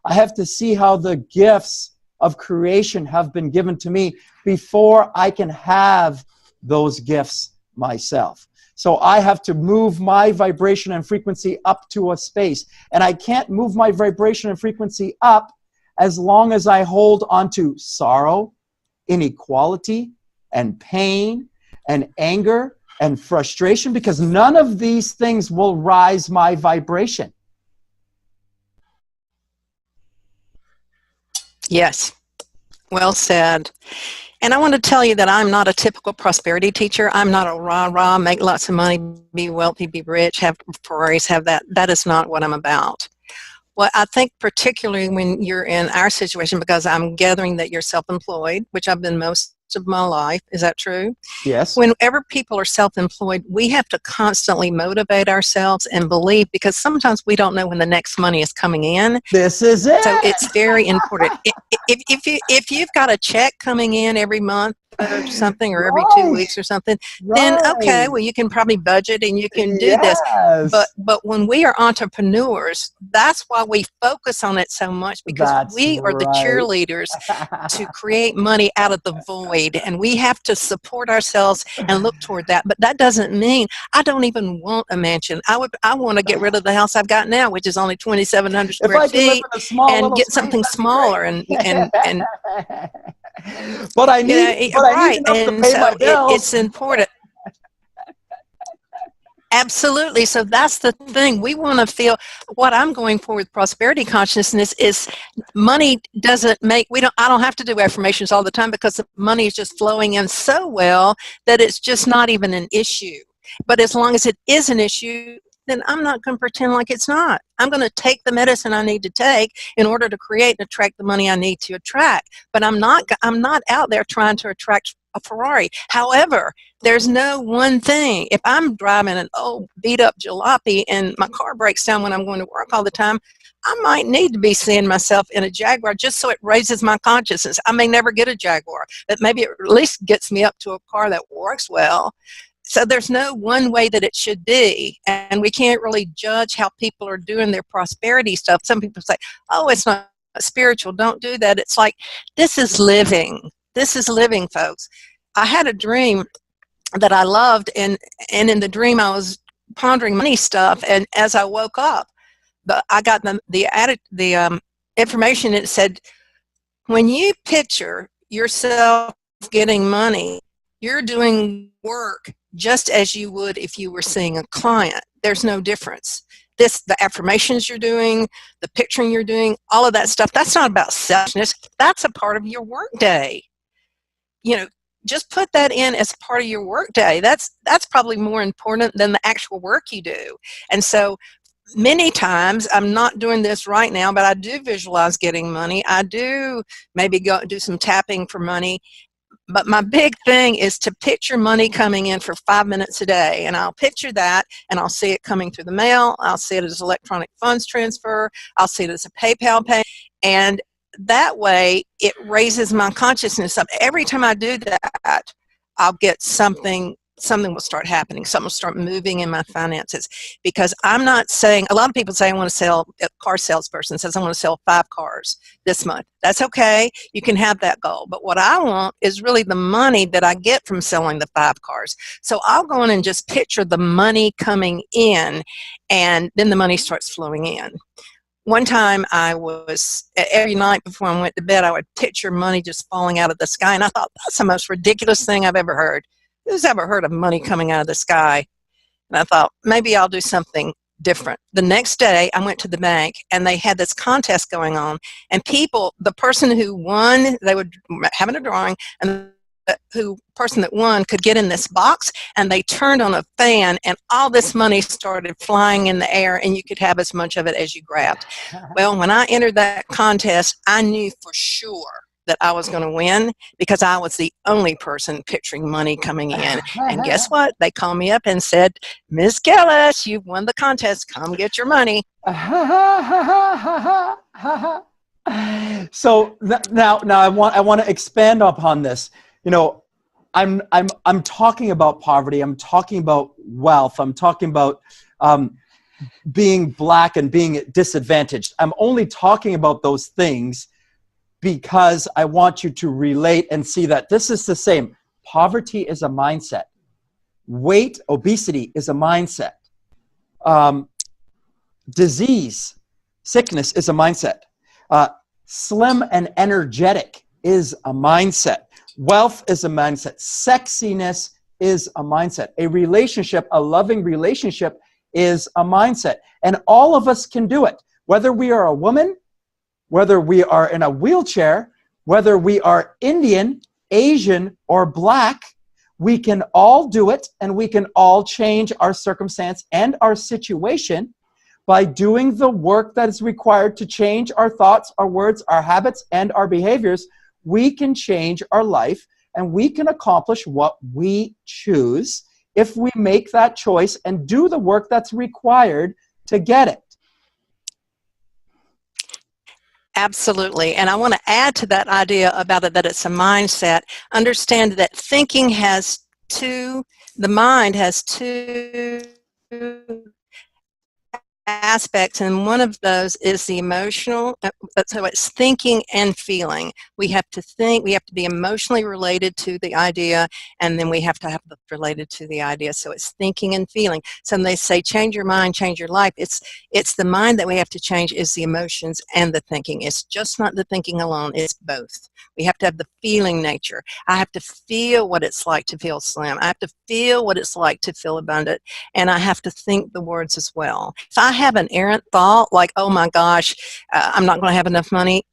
I have to see how the gifts of creation have been given to me before I can have those gifts myself. So I have to move my vibration and frequency up to a space. And I can't move my vibration and frequency up as long as I hold onto sorrow, inequality, and pain, and anger, and frustration, because none of these things will rise my vibration. Yes, well said. And I want to tell you that I'm not a typical prosperity teacher. I'm not a rah-rah, make lots of money, be wealthy, be rich, have Ferraris, have that. That is not what I'm about. Well, I think particularly when you're in our situation, because I'm gathering that you're self-employed, which I've been most of my life. Is that true? Yes. Whenever people are self-employed, we have to constantly motivate ourselves and believe, because sometimes we don't know when the next money is coming in. This is it. So it's very important. If you've got a check coming in every month or something, or every 2 weeks or something, then okay, well, you can probably budget and you can do this. But when we are entrepreneurs, that's why we focus on it so much, because we are the cheerleaders to create money out of the void, and we have to support ourselves and look toward that. But that doesn't mean I don't even want a mansion. I want to get rid of the house I've got now, which is only 2,700 square feet, and get something smaller and but I need, enough to pay my bills. It's important. Absolutely. So that's the thing. We want to feel, what I'm going for with prosperity consciousness is money doesn't make, I don't have to do affirmations all the time, because the money is just flowing in so well that it's just not even an issue. But as long as it is an issue, then I'm not going to pretend like it's not. I'm going to take the medicine I need to take in order to create and attract the money I need to attract. But I'm not out there trying to attract a Ferrari. However, there's no one thing. If I'm driving an old beat up jalopy and my car breaks down when I'm going to work all the time, I might need to be seeing myself in a Jaguar just so it raises my consciousness. I may never get a Jaguar, but maybe it at least gets me up to a car that works well. So there's no one way that it should be, and we can't really judge how people are doing their prosperity stuff. Some people say, oh, it's not spiritual, don't do that. It's like, this is living. This is living, folks. I had a dream that I loved, and in the dream I was pondering money stuff, and as I woke up, I got the information. It said, when you picture yourself getting money, you're doing work just as you would if you were seeing a client. There's no difference. The affirmations you're doing, the picturing you're doing, all of that stuff, that's not about selfishness. That's a part of your work day. Just put that in as part of your work day. That's probably more important than the actual work you do. And so many times, I'm not doing this right now, but I do visualize getting money. I do maybe go do some tapping for money. But my big thing is to picture money coming in for 5 minutes a day. And I'll picture that, and I'll see it coming through the mail. I'll see it as electronic funds transfer. I'll see it as a PayPal pay. And that way, it raises my consciousness up. Every time I do that, I'll get something will start happening. Something will start moving in my finances. Because I'm not saying, a lot of people say I want to sell, a car salesperson says I want to sell 5 cars this month. That's okay. You can have that goal. But what I want is really the money that I get from selling the 5 cars. So I'll go in and just picture the money coming in, and then the money starts flowing in. One time every night before I went to bed, I would picture money just falling out of the sky. And I thought, that's the most ridiculous thing I've ever heard. Who's ever heard of money coming out of the sky? And I thought, maybe I'll do something different. The next day, I went to the bank, and they had this contest going on. And the person who won, they would have a drawing, and the person that won could get in this box, and they turned on a fan, and all this money started flying in the air, and you could have as much of it as you grabbed. Well, when I entered that contest, I knew for sure that I was going to win, because I was the only person picturing money coming in. And guess what? They called me up and said, Ms. Gillis, you've won the contest. Come get your money. So now I want to expand upon this. You know, I'm talking about poverty. I'm talking about wealth. I'm talking about being Black and being disadvantaged. I'm only talking about those things because I want you to relate and see that this is the same. Poverty is a mindset. Weight, obesity is a mindset. Disease, sickness is a mindset. Slim and energetic is a mindset. Wealth is a mindset. Sexiness is a mindset. A relationship, a loving relationship is a mindset. And all of us can do it. Whether we are a woman, whether we are in a wheelchair, whether we are Indian, Asian, or Black, we can all do it, and we can all change our circumstance and our situation by doing the work that is required to change our thoughts, our words, our habits, and our behaviors. We can change our life, and we can accomplish what we choose if we make that choice and do the work that's required to get it. Absolutely. And I want to add to that idea about it, that it's a mindset. Understand that the mind has two aspects, and one of those is the emotional. So it's thinking and feeling. We have to think, we have to be emotionally related to the idea, and then we have to have the related to the idea. So it's thinking and feeling. So when they say change your mind, change your life, it's the mind that we have to change, is the emotions and the thinking. It's just not the thinking alone, it's both. We have to have the feeling nature. I have to feel what it's like to feel slim. I have to feel what it's like to feel abundant, and I have to think the words as well. If I have an errant thought like, oh my gosh, I'm not going to have enough money,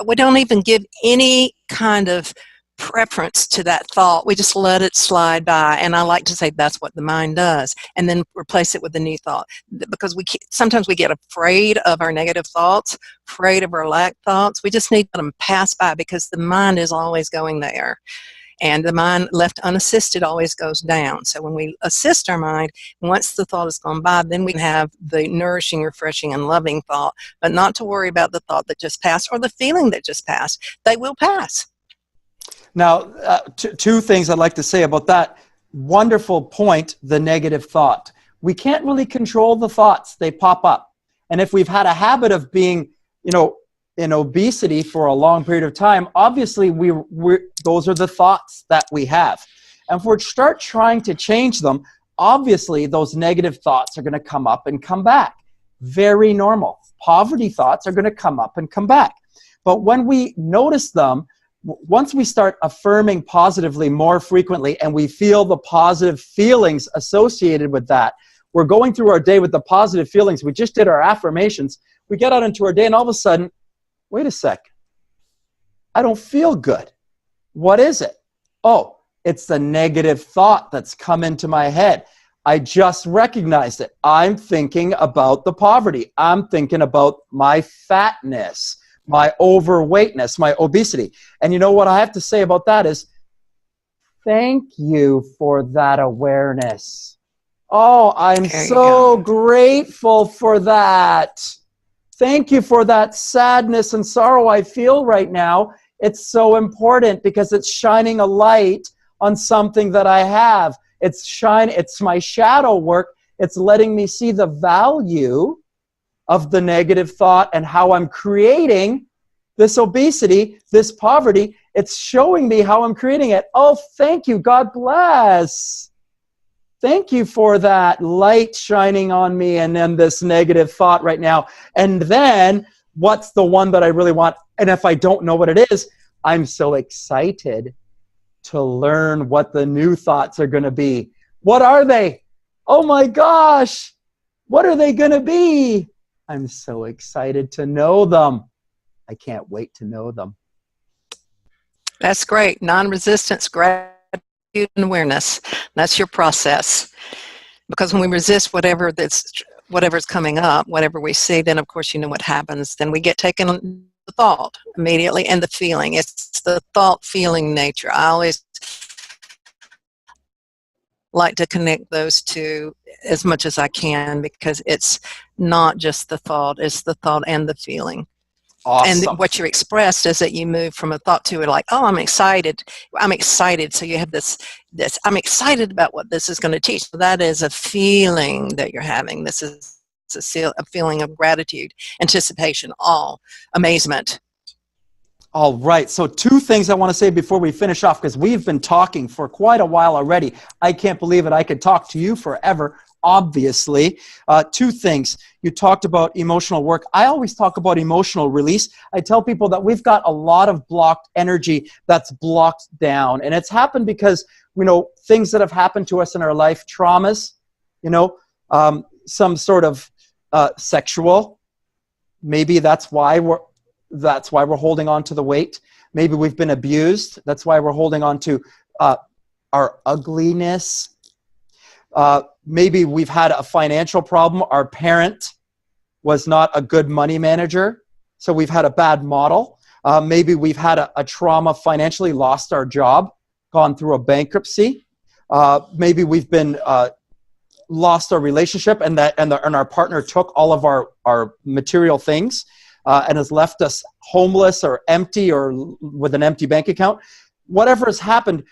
we don't even give any kind of preference to that thought. We just let it slide by. And I like to say that's what the mind does, and then replace it with a new thought, because sometimes we get afraid of our negative thoughts, afraid of our lack thoughts. We just need to let them pass by, because the mind is always going there. And the mind left unassisted always goes down. So when we assist our mind, once the thought has gone by, then we can have the nourishing, refreshing, and loving thought, but not to worry about the thought that just passed or the feeling that just passed. They will pass. Now, two things I'd like to say about that. Wonderful point, the negative thought. We can't really control the thoughts. They pop up. And if we've had a habit of being, in obesity for a long period of time, obviously those are the thoughts that we have. And if we start trying to change them, obviously those negative thoughts are going to come up and come back. Very normal. Poverty thoughts are going to come up and come back. But when we notice them, once we start affirming positively more frequently, and we feel the positive feelings associated with that, we're going through our day with the positive feelings. We just did our affirmations. We get out into our day, and all of a sudden, wait a sec, I don't feel good. What is it? Oh, it's the negative thought that's come into my head. I just recognized it. I'm thinking about the poverty. I'm thinking about my fatness, my overweightness, my obesity. And you know what I have to say about that is, Thank you for that awareness. Oh, I'm There you go. so grateful for that. Thank you for that sadness and sorrow I feel right now. It's so important because it's shining a light on something that I have. It's my shadow work. It's letting me see the value of the negative thought and how I'm creating this obesity, this poverty. It's showing me how I'm creating it. Oh, thank you. God bless. Thank you for that light shining on me and then this negative thought right now. And then what's the one that I really want? And if I don't know what it is, I'm so excited to learn what the new thoughts are going to be. What are they? Oh my gosh. What are they going to be? I'm so excited to know them. I can't wait to know them. That's great. Non-resistance, gratitude, and awareness. That's your process. Because when we resist whatever's coming up, whatever we see, then of course you know what happens. Then we get taken on the thought immediately and the feeling. It's the thought feeling nature. I always like to connect those two as much as I can because it's not just the thought, it's the thought and the feeling. Awesome. And what you expressed is that you move from a thought to it like, oh, I'm excited. I'm excited. So you have this, I'm excited about what this is going to teach. So that is a feeling that you're having. This is a feeling of gratitude, anticipation, awe, amazement. All right. So 2 things I want to say before we finish off, because we've been talking for quite a while already. I can't believe it. I could talk to you forever, obviously. 2 things. You talked about emotional work. I always talk about emotional release. I tell people that we've got a lot of blocked energy that's blocked down. And it's happened because, things that have happened to us in our life, traumas, some sort of sexual. Maybe that's why we're holding on to the weight. Maybe we've been abused. That's why we're holding on to our ugliness. Maybe we've had a financial problem. Our parent was not a good money manager, so we've had a bad model. Maybe we've had a trauma financially, lost our job, gone through a bankruptcy. Maybe we've been lost our relationship, and our partner took all of our material things. And has left us homeless or empty or with an empty bank account. Whatever has happened,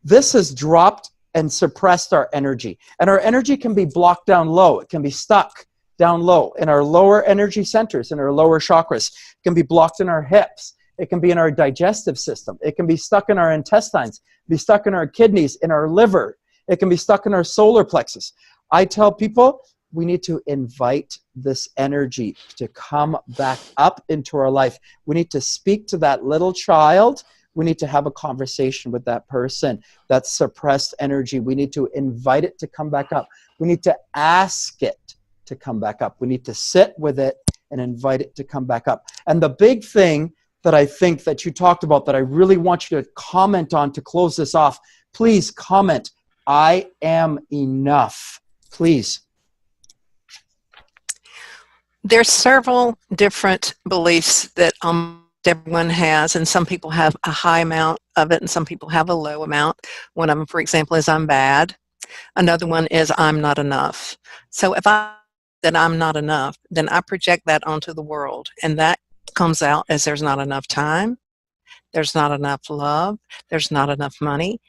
this has dropped and suppressed our energy. And our energy can be blocked down low. It can be stuck down low in our lower energy centers, in our lower chakras. It can be blocked in our hips. It can be in our digestive system. It can be stuck in our intestines, be stuck in our kidneys, in our liver. It can be stuck in our solar plexus. I tell people, we need to invite this energy to come back up into our life. We need to speak to that little child. We need to have a conversation with that person, that suppressed energy. We need to invite it to come back up. We need to ask it to come back up. We need to sit with it and invite it to come back up. And the big thing that I think that you talked about that I really want you to comment on to close this off, please comment, I am enough. Please. There's several different beliefs that everyone has, and some people have a high amount of it and some people have a low amount. One of them, for example, is I'm bad. Another one is I'm not enough. So if I'm not enough, then I project that onto the world, and that comes out as there's not enough time, there's not enough love, there's not enough money.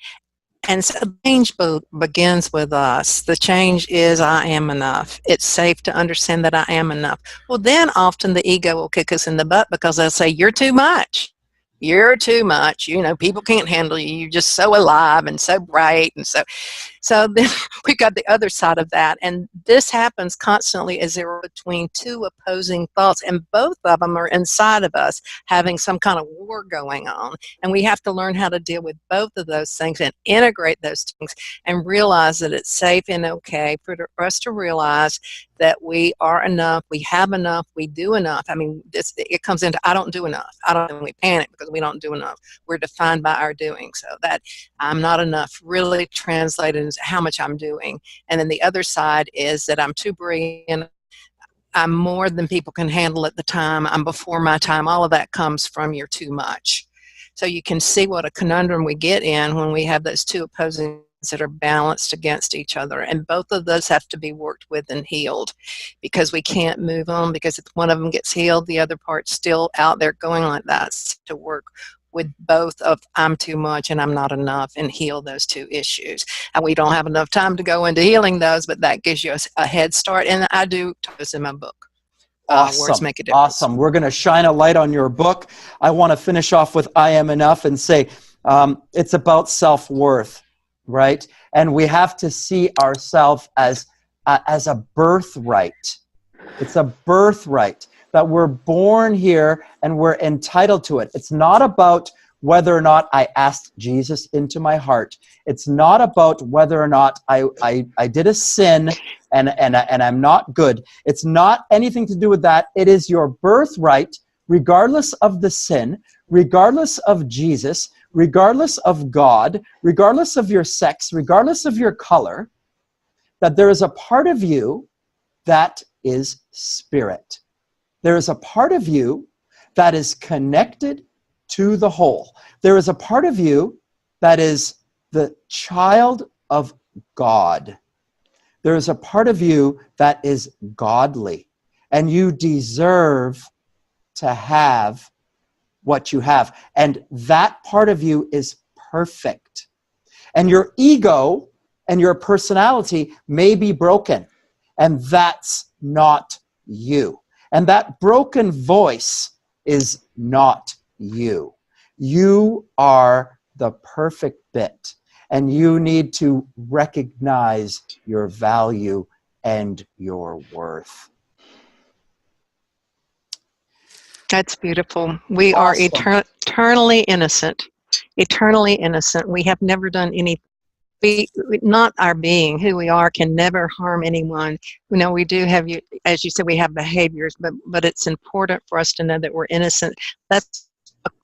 And so change begins with us. The change is I am enough. It's safe to understand that I am enough. Well, then often the ego will kick us in the butt because they'll say, you're too much. You're too much. People can't handle you. You're just so alive and so bright. And so then we got the other side of that. And this happens constantly as they're between 2 opposing thoughts. And both of them are inside of us having some kind of war going on. And we have to learn how to deal with both of those things and integrate those things and realize that it's safe and okay for us to realize that we are enough, we have enough, we do enough. I mean, it comes into I don't do enough. We panic because we don't do enough. We're defined by our doing. So that I'm not enough really translated into how much I'm doing. And then the other side is that I'm too brilliant. I'm more than people can handle at the time. I'm before my time. All of that comes from your too much. So you can see what a conundrum we get in when we have those two opposing that are balanced against each other, and both of those have to be worked with and healed, because we can't move on, because if one of them gets healed, the other part's still out there going like that. So to work with both of I'm too much and I'm not enough, and heal those two issues. And we don't have enough time to go into healing those, but that gives you a head start, and I do talk this in my book. Awesome. Words make a difference. Awesome. We're going to shine a light on your book. I want to finish off with I Am Enough and say it's about self-worth, right? And we have to see ourselves as a birthright. It's a birthright that we're born here and we're entitled to it. It's not about whether or not I asked Jesus into my heart. It's not about whether or not I did a sin and I'm not good. It's not anything to do with that. It is your birthright, regardless of the sin, regardless of Jesus, regardless of God, regardless of your sex, regardless of your color, that there is a part of you that is spirit. There is a part of you that is connected to the whole. There is a part of you that is the child of God. There is a part of you that is godly, and you deserve to have what you have. And that part of you is perfect. And your ego and your personality may be broken, and that's not you. And that broken voice is not you. You are the perfect bit, and you need to recognize your value and your worth. That's beautiful. We Awesome. are eternally innocent. Eternally innocent. We have never done anything. Not our being, who we are, can never harm anyone. You know, we do have, as you said, we have behaviors, but it's important for us to know that we're innocent. That's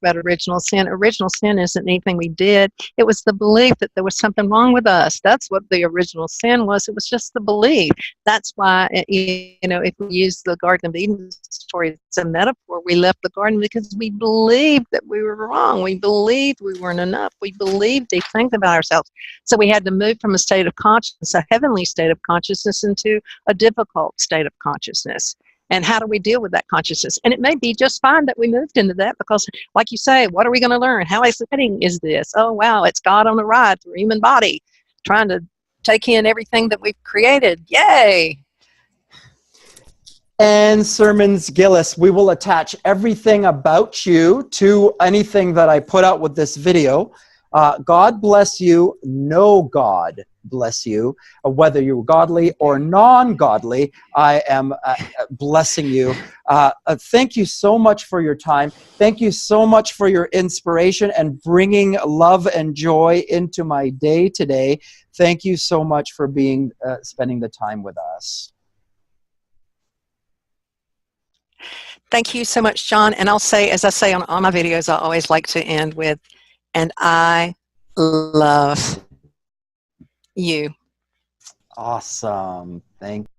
about original sin. Original sin isn't anything we did. It was the belief that there was something wrong with us. That's what the original sin was. It was just the belief. That's why, you know, if we use the Garden of Eden story as a metaphor, we left the garden because we believed that we were wrong. We believed we weren't enough. We believed these things about ourselves. So we had to move from a state of consciousness, a heavenly state of consciousness, into a difficult state of consciousness. And how do we deal with that consciousness? And it may be just fine that we moved into that, because, like you say, what are we going to learn? How exciting is this? Oh, wow, it's God on the ride through human body, trying to take in everything that we've created. Yay! And Sermons Gillis, we will attach everything about you to anything that I put out with this video. God bless you. No God bless you. Whether you're godly or non-godly, I am blessing you. Thank you so much for your time. Thank you so much for your inspiration and bringing love and joy into my day today. Thank you so much for spending the time with us. Thank you so much, John. And I'll say, as I say on all my videos, I always like to end with, and I love you. Awesome. Thank you.